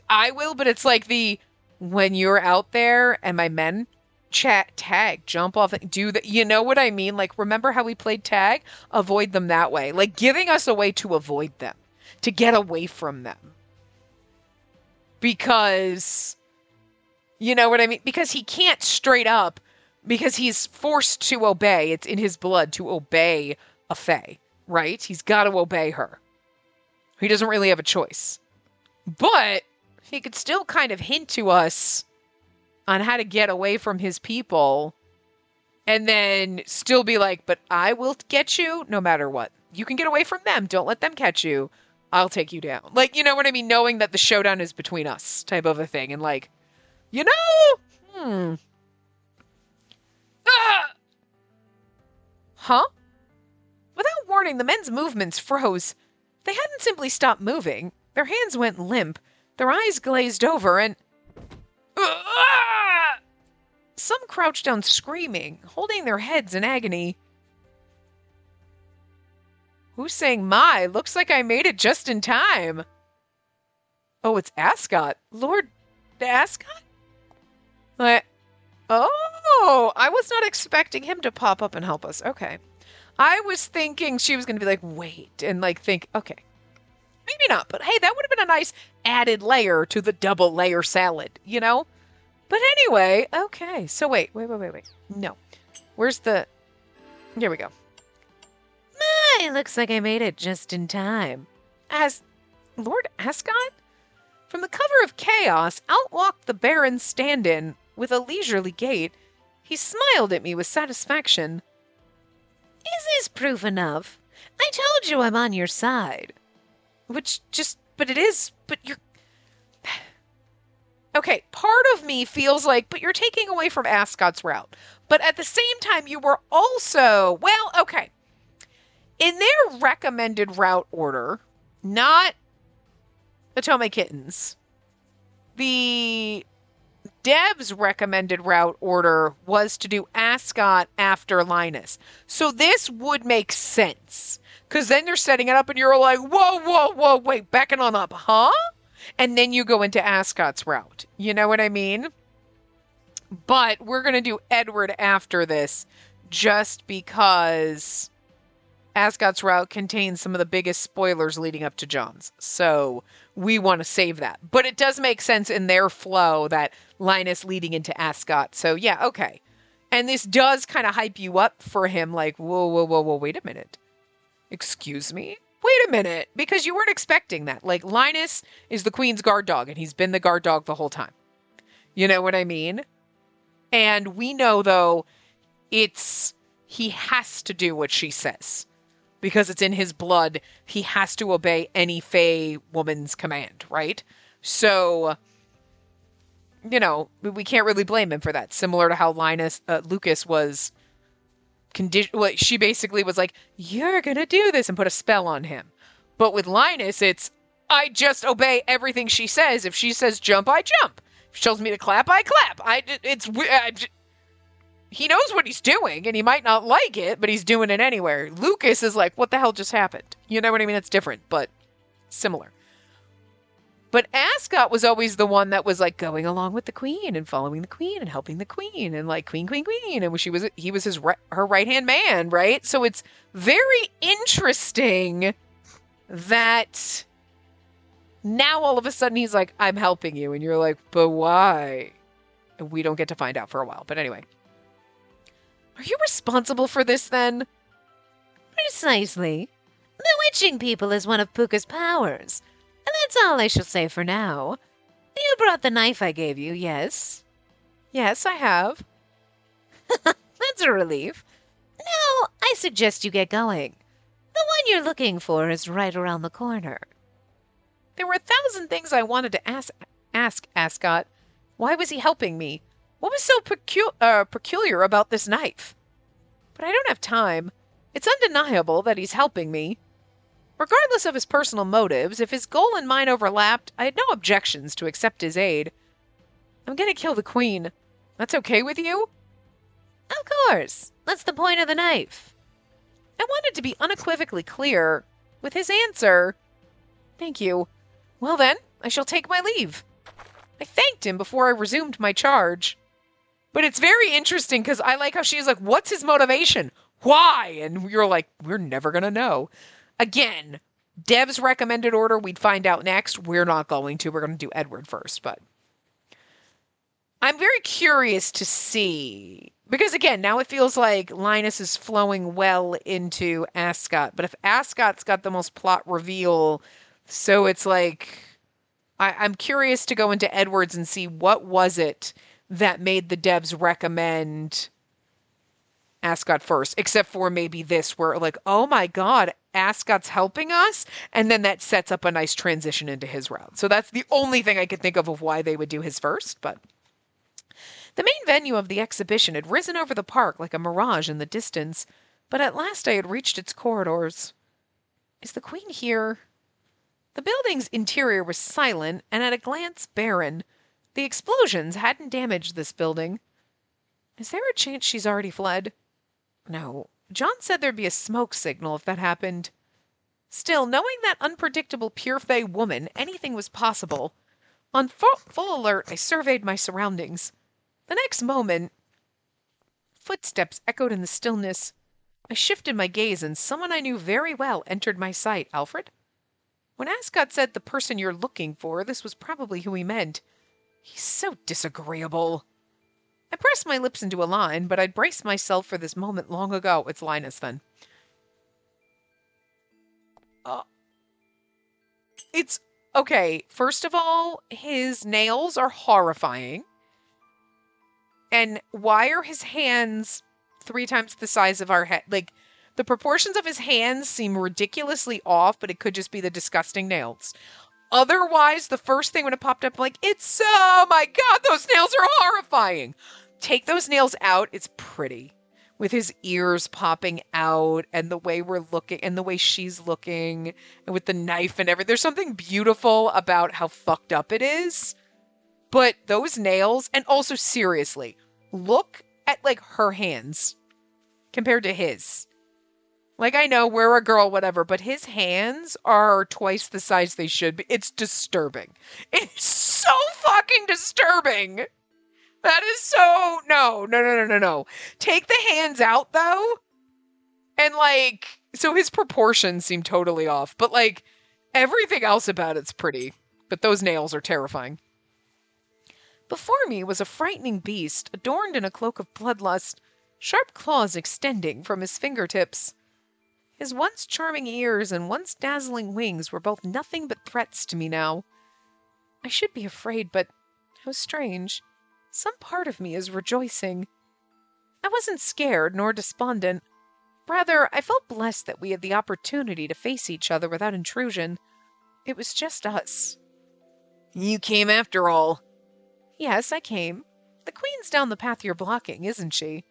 S1: I will, but it's like when you're out there and my men chat tag, jump off, do that. You know what I mean? Remember how we played tag? Avoid them that way. Giving us a way to avoid them, to get away from them. Because... You know what I mean? Because he can't straight up, because he's forced to obey. It's in his blood to obey a fae, right? He's got to obey her. He doesn't really have a choice. But he could still kind of hint to us on how to get away from his people and then still be like, but I will get you no matter what. You can get away from them. Don't let them catch you. I'll take you down. Like, you know what I mean? Knowing that the showdown is between us type of a thing. And like, you know, ah! Huh? Without warning, the men's movements froze. They hadn't simply stopped moving. Their hands went limp. Their eyes glazed over and... Ah! Some crouched down screaming, holding their heads in agony. Who's saying, my, looks like I made it just in time. Oh, it's Ascot. Lord Ascot? Oh, I was not expecting him to pop up and help us. Okay. I was thinking she was going to be like, wait, and like think, okay, maybe not, but hey, that would have been a nice added layer to the double layer salad, you know? But anyway, okay, so wait. No. Where's the... Here we go.
S2: My, looks like I made it just in time.
S1: As Lord Ascot? From the cover of Chaos, out walked the Baron stand-in with a leisurely gait. He smiled at me with satisfaction.
S2: Is this proof enough? I told you I'm on your side.
S1: But it is, but you're... Okay, part of me feels like, but you're taking away from Ascot's route. But at the same time, you were also, well, okay. In their recommended route order, not Otome Kittens, the dev's recommended route order was to do Ascot after Linus. So this would make sense. Because then they're setting it up and you're like, whoa, wait, backing on up, huh? And then you go into Ascot's route. You know what I mean? But we're going to do Edward after this just because Ascot's route contains some of the biggest spoilers leading up to John's. So we want to save that. But it does make sense in their flow that Linus leading into Ascot. So yeah, okay. And this does kind of hype you up for him like, whoa, wait a minute. Excuse me? Wait a minute. Because you weren't expecting that. Like, Linus is the Queen's guard dog, and he's been the guard dog the whole time. You know what I mean? And we know, though, he has to do what she says. Because it's in his blood, he has to obey any Fae woman's command, right? So, you know, we can't really blame him for that. Similar to how Lucas was she basically was like, you're gonna do this, and put a spell on him. But with Linus, it's, I just obey everything she says. If she says jump, I jump. If she tells me to clap, I clap. He knows what he's doing, and he might not like it, but he's doing it anyway. Lucas is like, what the hell just happened? You know what I mean? It's different, but similar. But Ascot was always the one that was like going along with the Queen and following the Queen and helping the Queen and like Queen. And he was her right-hand man, right? So it's very interesting that now all of a sudden he's like, I'm helping you. And you're like, but why? And we don't get to find out for a while. But anyway. Are you responsible for this then?
S2: Precisely. Bewitching people is one of Puka's powers. And that's all I shall say for now. You brought the knife I gave you, yes?
S1: Yes, I have.
S2: That's a relief. Now, I suggest you get going. The one you're looking for is right around the corner.
S1: There were 1,000 things I wanted to ask Ascot. Why was he helping me? What was so peculiar about this knife? But I don't have time. It's undeniable that he's helping me. Regardless of his personal motives, if his goal and mine overlapped, I had no objections to accept his aid. I'm gonna kill the Queen. That's okay with you?
S2: Of course. That's the point of the knife.
S1: I wanted to be unequivocally clear with his answer. Thank you. Well then, I shall take my leave. I thanked him before I resumed my charge. But it's very interesting because I like how she's like, what's his motivation? Why? And you're like, we're never gonna know. Again, Dev's recommended order, we'd find out next. We're not going to. We're going to do Edward first, but I'm very curious to see. Because again, now it feels like Linus is flowing well into Ascot. But if Ascot's got the most plot reveal, so it's like, I'm curious to go into Edwards and see what was it that made the devs recommend Ascot first, except for maybe this, where like, oh my God, Ascot's helping us, and then that sets up a nice transition into his route. So that's the only thing I could think of why they would do his first. But the main venue of the exhibition had risen over the park like a mirage in the distance, but at last I had reached its corridors. Is the Queen here? The building's interior was silent and at a glance barren. The explosions hadn't damaged this building. Is there a chance she's already fled? No. John said there'd be a smoke signal if that happened. Still, knowing that unpredictable pure fey woman, anything was possible. On full alert, I surveyed my surroundings. The next moment, footsteps echoed in the stillness. I shifted my gaze and someone I knew very well entered my sight. Alfred? When Ascot said the person you're looking for, this was probably who he meant. He's so disagreeable. I pressed my lips into a line, but I'd braced myself for this moment long ago. It's Linus, then. It's okay. First of all, his nails are horrifying. And why are his hands 3 times the size of our head? Like, the proportions of his hands seem ridiculously off, but it could just be the disgusting nails. Otherwise, the first thing when it popped up, I'm like, oh my God, those nails are horrifying. Take those nails out. It's pretty. With his ears popping out and the way we're looking and the way she's looking and with the knife and everything. There's something beautiful about how fucked up it is. But those nails, and also seriously, look at like her hands compared to his. Like, I know we're a girl, whatever, but his hands are twice the size they should be. It's disturbing. It's so fucking disturbing. That is so... No. Take the hands out, though. And, like... So his proportions seem totally off. But, like, everything else about it's pretty. But those nails are terrifying. Before me was a frightening beast, adorned in a cloak of bloodlust, sharp claws extending from his fingertips. His once charming ears and once dazzling wings were both nothing but threats to me now. I should be afraid, but how strange. Some part of me is rejoicing. I wasn't scared nor despondent. Rather, I felt blessed that we had the opportunity to face each other without intrusion. It was just us. You came after all. Yes, I came. The Queen's down the path you're blocking, isn't she?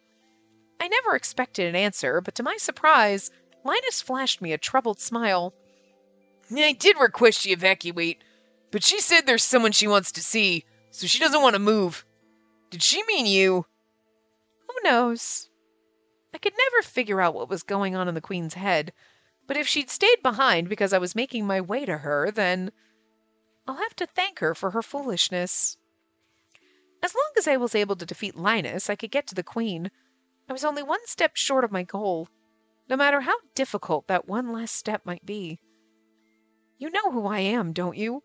S1: I never expected an answer, but to my surprise, Linus flashed me a troubled smile. I did request she evacuate, but she said there's someone she wants to see, so she doesn't want to move. Did she mean you? Who knows? I could never figure out what was going on in the Queen's head, but if she'd stayed behind because I was making my way to her, then I'll have to thank her for her foolishness. As long as I was able to defeat Linus, I could get to the Queen. I was only one step short of my goal, no matter how difficult that one last step might be. You know who I am, don't you?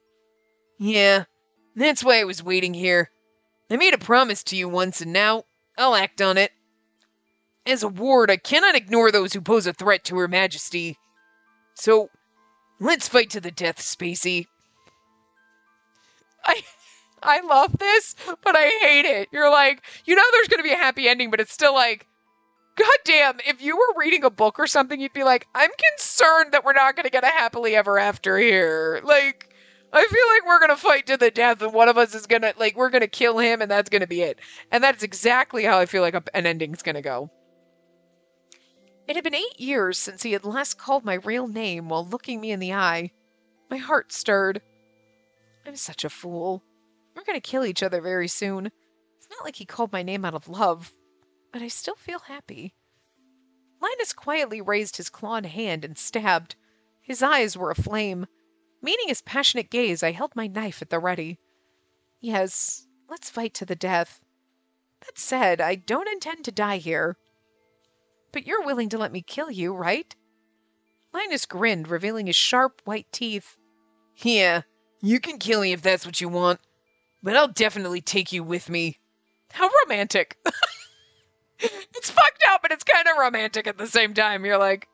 S1: Yeah, that's why I was waiting here. I made a promise to you once, and now I'll act on it. As a ward, I cannot ignore those who pose a threat to Her Majesty. So, let's fight to the death, Spacey. I love this, but I hate it. You're like, you know there's going to be a happy ending, but it's still like, goddamn, if you were reading a book or something, you'd be like, I'm concerned that we're not going to get a happily ever after here. Like, I feel like we're going to fight to the death and one of us is going to, like, we're going to kill him and that's going to be it. And that's exactly how I feel like an ending's going to go. It had been 8 years since he had last called my real name while looking me in the eye. My heart stirred. I'm such a fool. We're going to kill each other very soon. It's not like he called my name out of love, but I still feel happy. Linus quietly raised his clawed hand and stabbed. His eyes were aflame. Meeting his passionate gaze, I held my knife at the ready. Yes, let's fight to the death. That said, I don't intend to die here. But you're willing to let me kill you, right? Linus grinned, revealing his sharp, white teeth. Yeah, you can kill me if that's what you want, but I'll definitely take you with me. How romantic. It's fucked up, but it's kind of romantic at the same time. You're like,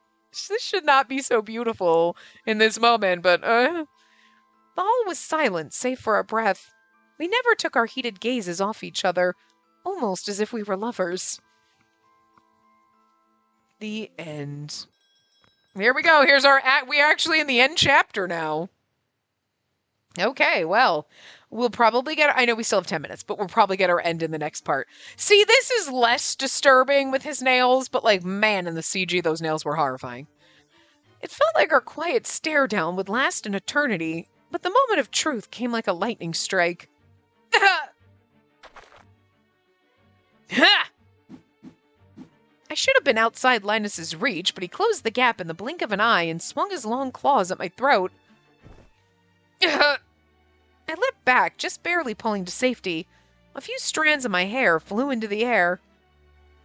S1: this should not be so beautiful in this moment, but All was silent, save for our breath. We never took our heated gazes off each other, almost as if we were lovers. The end. Here we go. Here's our act. We're actually in the end chapter now. Okay, well, we'll probably get. I know we still have 10 minutes, but we'll probably get our end in the next part. See, this is less disturbing with his nails, but like, man, in the CG, those nails were horrifying. It felt like our quiet stare down would last an eternity, but the moment of truth came like a lightning strike. I should have been outside Linus's reach, but he closed the gap in the blink of an eye and swung his long claws at my throat. I leapt back, just barely pulling to safety. A few strands of my hair flew into the air.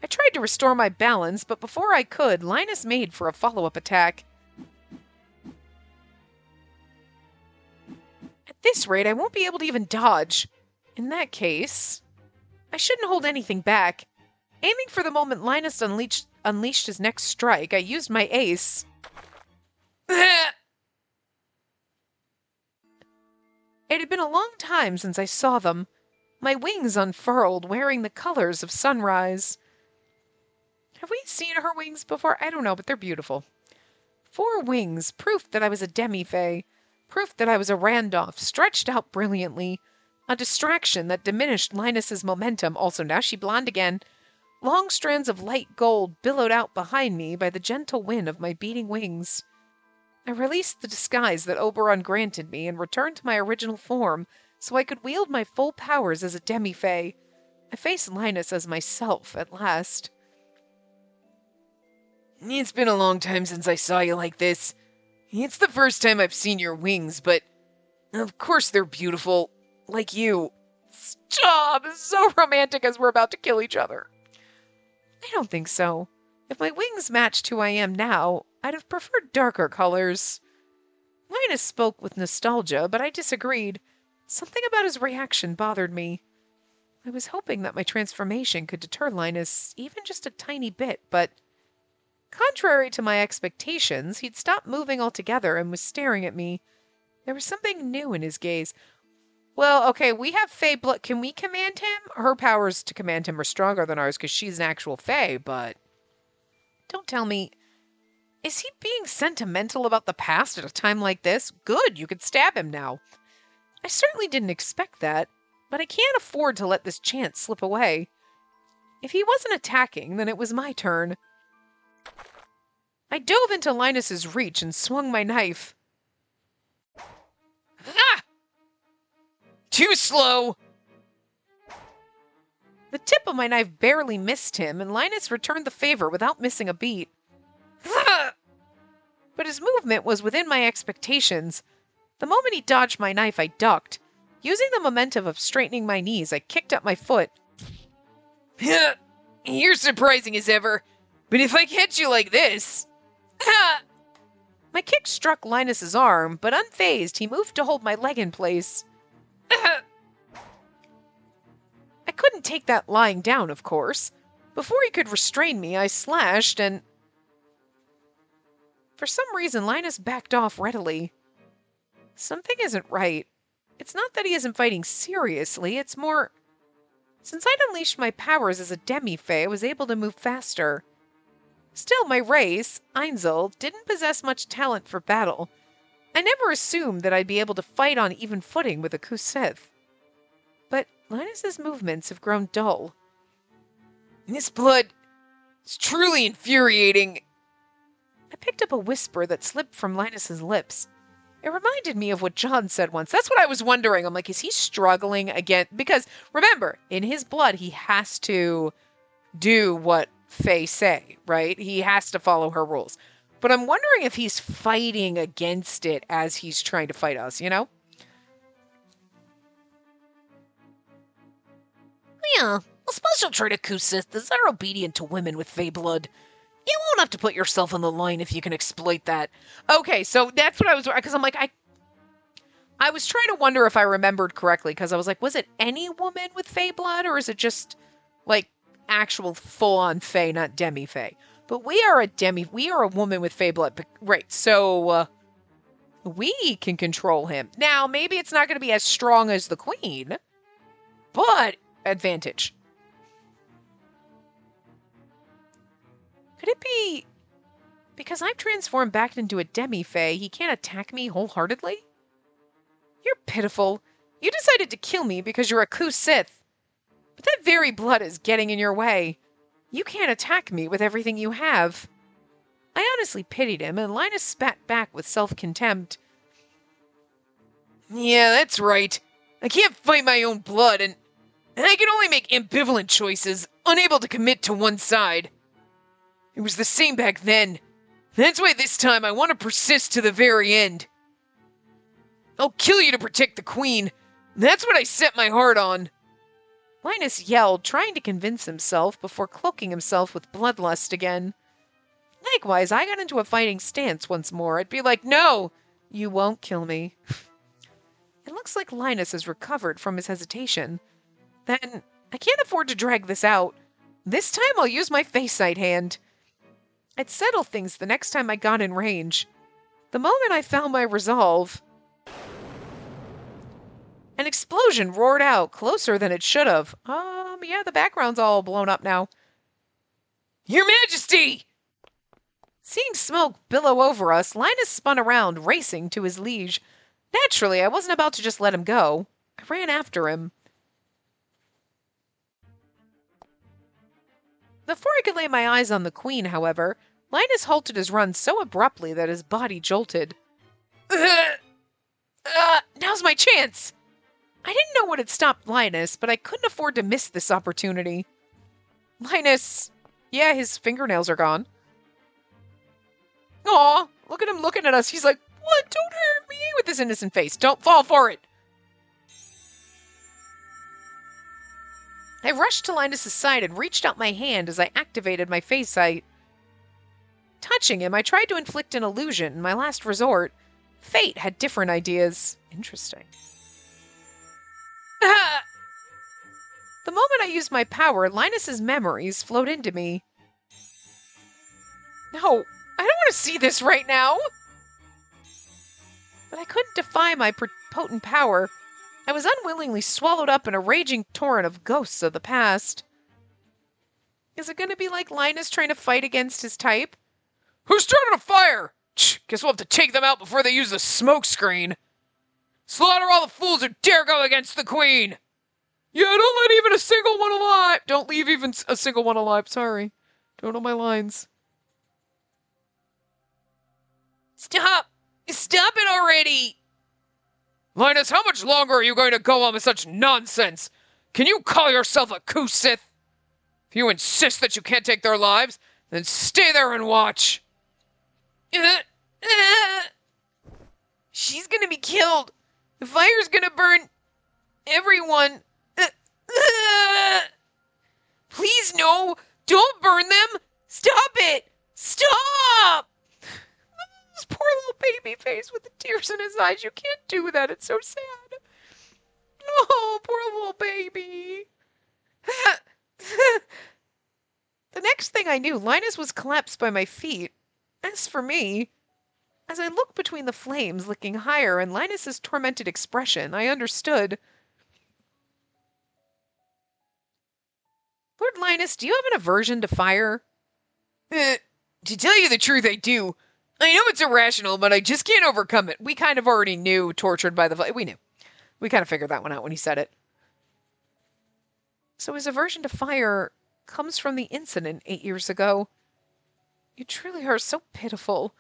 S1: I tried to restore my balance, but before I could, Linus made for a follow-up attack. At this rate, I won't be able to even dodge. In that case, I shouldn't hold anything back. Aiming for the moment Linus unleashed his next strike, I used my ace. It had been a long time since I saw them, my wings unfurled, wearing the colors of sunrise. Have we seen her wings before? I don't know, but they're beautiful. 4 wings, proof that I was a demi-fae, proof that I was a Randolph, stretched out brilliantly, a distraction that diminished Linus's momentum. Also, now she blonde again. Long strands of light gold billowed out behind me by the gentle wind of my beating wings. I released the disguise that Oberon granted me and returned to my original form so I could wield my full powers as a demi-fae. I faced Linus as myself at last. It's been a long time since I saw you like this. It's the first time I've seen your wings, but of course they're beautiful, like you. Stop! This is so romantic as we're about to kill each other. I don't think so. If my wings matched who I am now, I'd have preferred darker colors. Linus spoke with nostalgia, but I disagreed. Something about his reaction bothered me. I was hoping that my transformation could deter Linus even just a tiny bit, but contrary to my expectations, he'd stopped moving altogether and was staring at me. There was something new in his gaze. Well, okay, we have Fae blood. Can we command him? Her powers to command him are stronger than ours because she's an actual Fae, but don't tell me. Is he being sentimental about the past at a time like this? Good, you could stab him now. I certainly didn't expect that, but I can't afford to let this chance slip away. If he wasn't attacking, then it was my turn. I dove into Linus's reach and swung my knife. Ah! Too slow! The tip of my knife barely missed him, and Linus returned the favor without missing a beat. But his movement was within my expectations. The moment he dodged my knife, I ducked. Using the momentum of straightening my knees, I kicked up my foot. You're surprising as ever, but if I catch you like this... My kick struck Linus's arm, but unfazed, he moved to hold my leg in place. I couldn't take that lying down, of course. Before he could restrain me, I slashed, and... For some reason, Linus backed off readily. Something isn't right. It's not that he isn't fighting seriously, it's more... Since I'd unleashed my powers as a demi-fae, I was able to move faster. Still, my race, Einzel, didn't possess much talent for battle. I never assumed that I'd be able to fight on even footing with a Kusith. But Linus's movements have grown dull. This blood is truly infuriating. I picked up a whisper that slipped from Linus's lips. It reminded me of what John said once. That's what I was wondering. I'm like, is he struggling again? Because, remember, in his blood, he has to do what Fae say, right? He has to follow her rules. But I'm wondering if he's fighting against it as he's trying to fight us, you know?
S2: Yeah, a special trait of Kusith is they're obedient to women with Fae blood. You won't have to put yourself on the line if you can exploit that.
S1: Okay, so that's what I was... Because I'm like, I was trying to wonder if I remembered correctly, because I was like, was it any woman with Fae blood, or is it just, like, actual full-on Fae, not demi-Fae? But we are a woman with Fae blood. Right, so... We can control him. Now, maybe it's not going to be as strong as the queen, but advantage. Could it be because I've transformed back into a demi-fae, he can't attack me wholeheartedly? You're pitiful. You decided to kill me because you're a Ku Sith. But that very blood is getting in your way. You can't attack me with everything you have. I honestly pitied him, and Linus spat back with self-contempt. Yeah, that's right. I can't fight my own blood, and I can only make ambivalent choices, unable to commit to one side. It was the same back then. That's why this time I want to persist to the very end. I'll kill you to protect the queen. That's what I set my heart on. Linus yelled, trying to convince himself before cloaking himself with bloodlust again. Likewise, I got into a fighting stance once more. I'd be like, no, you won't kill me. It looks like Linus has recovered from his hesitation. Then, I can't afford to drag this out. This time I'll use my face-sight hand. I'd settle things the next time I got in range. The moment I found my resolve, an explosion roared out, closer than it should have. Yeah, the background's all blown up now. Your Majesty! Seeing smoke billow over us, Linus spun around, racing to his liege. Naturally, I wasn't about to just let him go. I ran after him. Before I could lay my eyes on the queen, however, Linus halted his run so abruptly that his body jolted. Now's my chance! I didn't know what had stopped Linus, but I couldn't afford to miss this opportunity. Linus... Yeah, his fingernails are gone. Aw, look at him looking at us. He's like, what? Don't hurt me! With his innocent face. Don't fall for it! I rushed to Linus' side and reached out my hand as I activated my face sight. Touching him, I tried to inflict an illusion in my last resort. Fate had different ideas. Interesting. Ah! The moment I used my power, Linus's memories flowed into me. No, I don't want to see this right now! But I couldn't defy my potent power. I was unwillingly swallowed up in a raging torrent of ghosts of the past. Is it going to be like Linus trying to fight against his type? Who started a fire? Guess we'll have to take them out before they use the smoke screen. Slaughter all the fools who dare go against the queen! Yeah, don't let even a single one alive! Don't leave even a single one alive, sorry. Don't know my lines. Stop! Stop it already! Linus, how much longer are you going to go on with such nonsense? Can you call yourself a Ku Sith? If you insist that you can't take their lives, then stay there and watch. She's gonna be killed. The fire's gonna burn everyone. Please, no! Don't burn them! Stop it! Stop! This poor little baby face with the tears in his eyes. You can't do that. It's so sad. Oh, poor little baby. The next thing I knew, Linus was collapsed by my feet. As for me, as I looked between the flames licking higher and Linus's tormented expression, I understood. Lord Linus, do you have an aversion to fire? To tell you the truth, I do. I know it's irrational, but I just can't overcome it. We kind of already knew, tortured by the... We knew. We kind of figured that one out when he said it. So his aversion to fire comes from the incident 8 years ago. You truly are so pitiful.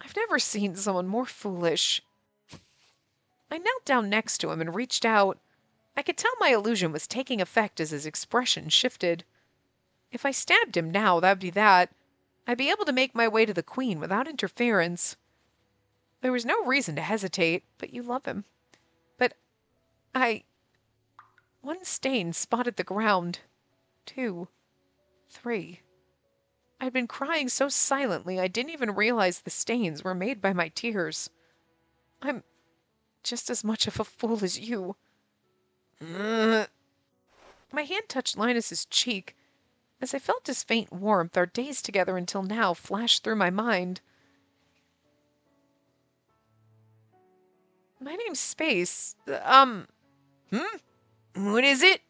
S1: I've never seen someone more foolish. I knelt down next to him and reached out. I could tell my illusion was taking effect as his expression shifted. If I stabbed him now, that'd be that. I'd be able to make my way to the queen without interference. There was no reason to hesitate, but you love him. But one stain spotted the ground. 2, 3. I'd been crying so silently I didn't even realize the stains were made by my tears. I'm just as much of a fool as you. My hand touched Linus's cheek. As I felt his faint warmth, our days together until now flashed through my mind. My name's Space. Hmm? What is it?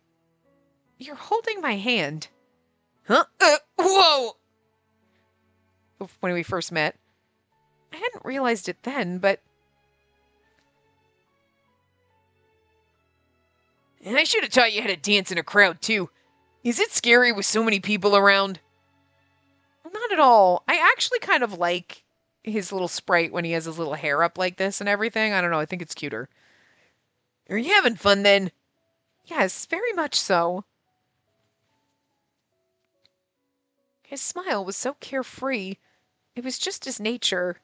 S1: You're holding my hand. Huh? Whoa! When we first met. I hadn't realized it then, but. And I should have taught you how to dance in a crowd, too. Is it scary with so many people around? Not at all. I actually kind of like his little sprite when he has his little hair up like this and everything. I don't know. I think it's cuter. Are you having fun then? Yes, very much so. His smile was so carefree. It was just his nature.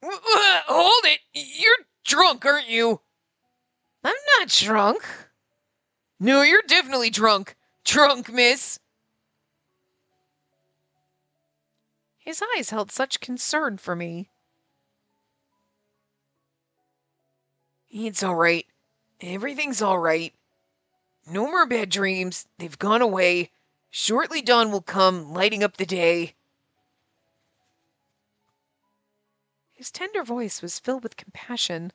S1: Hold it! You're drunk, aren't you? I'm not drunk. No, you're definitely drunk. Drunk, miss. His eyes held such concern for me. It's all right. Everything's all right. No more bad dreams. They've gone away. Shortly dawn will come, lighting up the day. His tender voice was filled with compassion.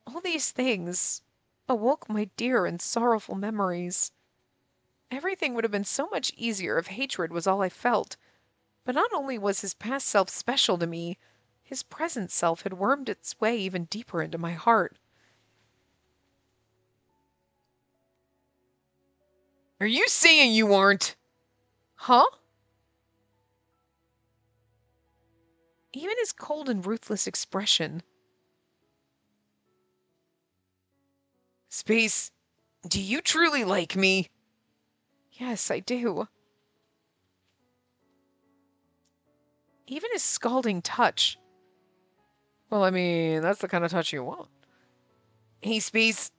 S1: All these things awoke my dear and sorrowful memories. Everything would have been so much easier if hatred was all I felt. But not only was his past self special to me, his present self had wormed its way even deeper into my heart. Are you saying you aren't? Huh? Even his cold and ruthless expression. Space, do you truly like me? Yes, I do. Even his scalding touch. Well, I mean, that's the kind of touch you want. Hey, Space,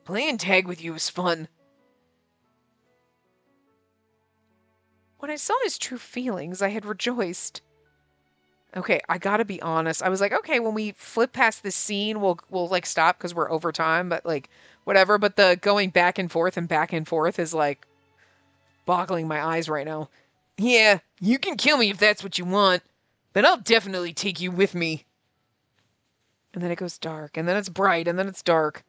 S1: playing tag with you is fun. When I saw his true feelings, I had rejoiced. Okay, I gotta be honest. I was like, okay, when we flip past this scene, we'll like stop because we're over time, but like whatever. But the going back and forth is like boggling my eyes right now. Yeah, you can kill me if that's what you want, but I'll definitely take you with me. And then it goes dark, and then it's bright, and then it's dark.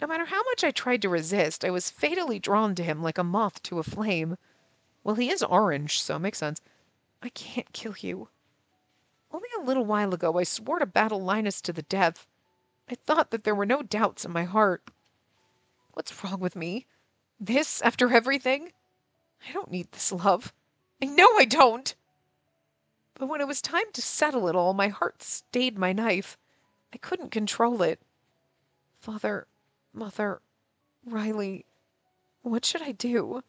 S1: No matter how much I tried to resist, I was fatally drawn to him like a moth to a flame. Well, he is orange, so it makes sense. I can't kill you. Only a little while ago I swore to battle Linus to the death. I thought that there were no doubts in my heart. What's wrong with me? This after everything? I don't need this love. I know I don't. But when it was time to settle it all, my heart stayed my knife. I couldn't control it. Father, Mother, Riley, what should I do?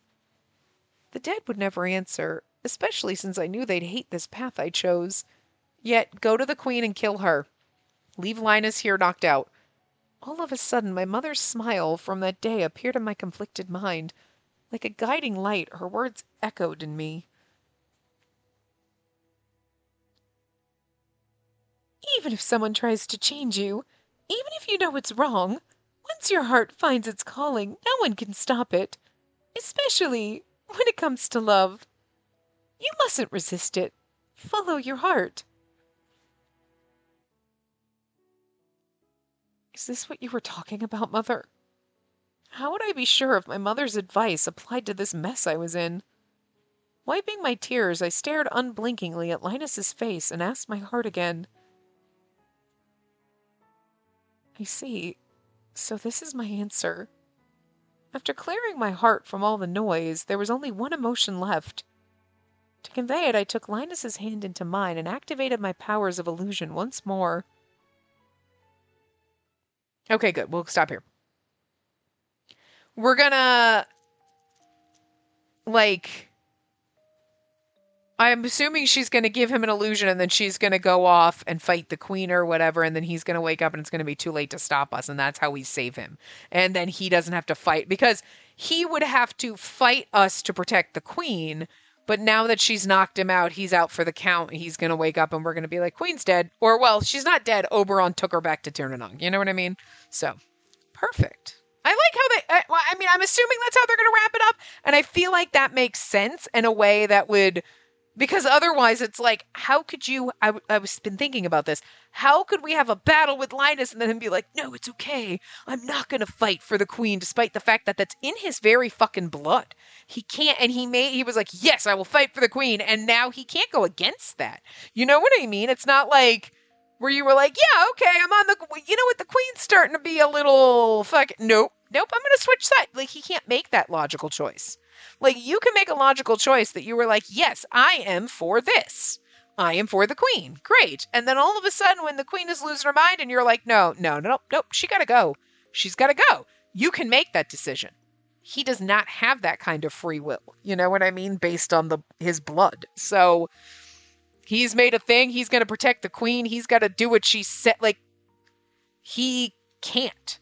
S1: The dead would never answer, especially since I knew they'd hate this path I chose. Yet, go to the Queen and kill her. Leave Linus here knocked out. All of a sudden, my mother's smile from that day appeared in my conflicted mind. Like a guiding light, her words echoed in me. Even if someone tries to change you, even if you know it's wrong, once your heart finds its calling, no one can stop it. Especially when it comes to love. You mustn't resist it. Follow your heart. Is this what you were talking about, Mother? How would I be sure if my mother's advice applied to this mess I was in? Wiping my tears, I stared unblinkingly at Linus's face and asked my heart again. I see. So this is my answer. After clearing my heart from all the noise, there was only one emotion left. To convey it, I took Linus's hand into mine and activated my powers of illusion once more. Okay, good. We'll stop here. We're gonna, like, I'm assuming she's going to give him an illusion and then she's going to go off and fight the queen or whatever. And then he's going to wake up and it's going to be too late to stop us. And that's how we save him. And then he doesn't have to fight because he would have to fight us to protect the queen. But now that she's knocked him out, he's out for the count. He's going to wake up and we're going to be like, Queen's dead. Or, well, she's not dead. Oberon took her back to Tirnanong. You know what I mean? So, perfect. I like how I'm assuming that's how they're going to wrap it up. And I feel like that makes sense in a way that would Because otherwise, it's like, how could you? I was been thinking about this. How could we have a battle with Linus and then him be like, no, it's okay. I'm not going to fight for the queen, despite the fact that that's in his very fucking blood. He can't, and he was like, yes, I will fight for the queen. And now he can't go against that. You know what I mean? It's not like where you were like, yeah, okay, I'm on you know what? The queen's starting to be a little fucking, nope, nope, I'm going to switch sides. Like, he can't make that logical choice. Like, you can make a logical choice that you were like, yes, I am for this. I am for the queen. Great. And then all of a sudden, when the queen is losing her mind and you're like, no, no, no, nope, she got to go. She's got to go. You can make that decision. He does not have that kind of free will. You know what I mean? Based on his blood. So he's made a thing. He's going to protect the queen. He's got to do what she said. Like, he can't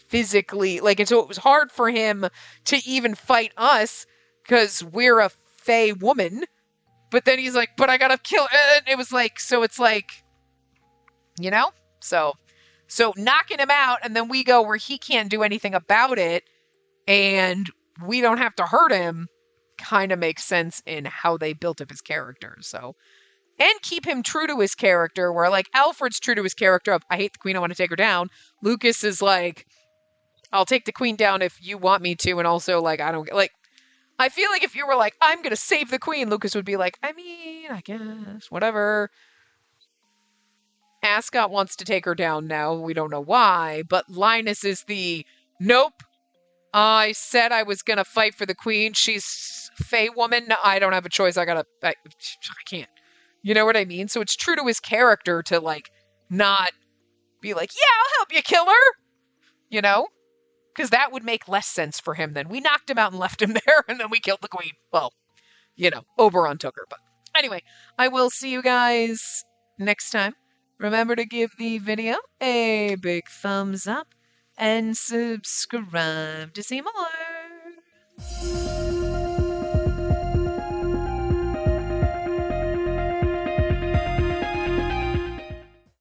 S1: physically, like, and so it was hard for him to even fight us because we're a fey woman. But then he's like, but I gotta kill. And it was like, so it's like, you know, so knocking him out, and then we go where he can't do anything about it, and we don't have to hurt him. Kind of makes sense in how they built up his character. So, and keep him true to his character, where like Alfred's true to his character of, I hate the queen, I want to take her down. Lucas is like, I'll take the queen down if you want me to, and also, like, I don't, like, I feel like if you were like, I'm gonna save the queen, Lucas would be like, I mean, I guess, whatever. Ascot wants to take her down now, we don't know why, but Linus is the, nope, I said I was gonna fight for the queen, she's Fey woman, I don't have a choice, I can't. You know what I mean? So it's true to his character to, like, not be like, yeah, I'll help you kill her, you know? Because that would make less sense for him then. We knocked him out and left him there, and then we killed the queen. Well, you know, Oberon took her. But anyway, I will see you guys next time. Remember to give the video a big thumbs up and subscribe to see more.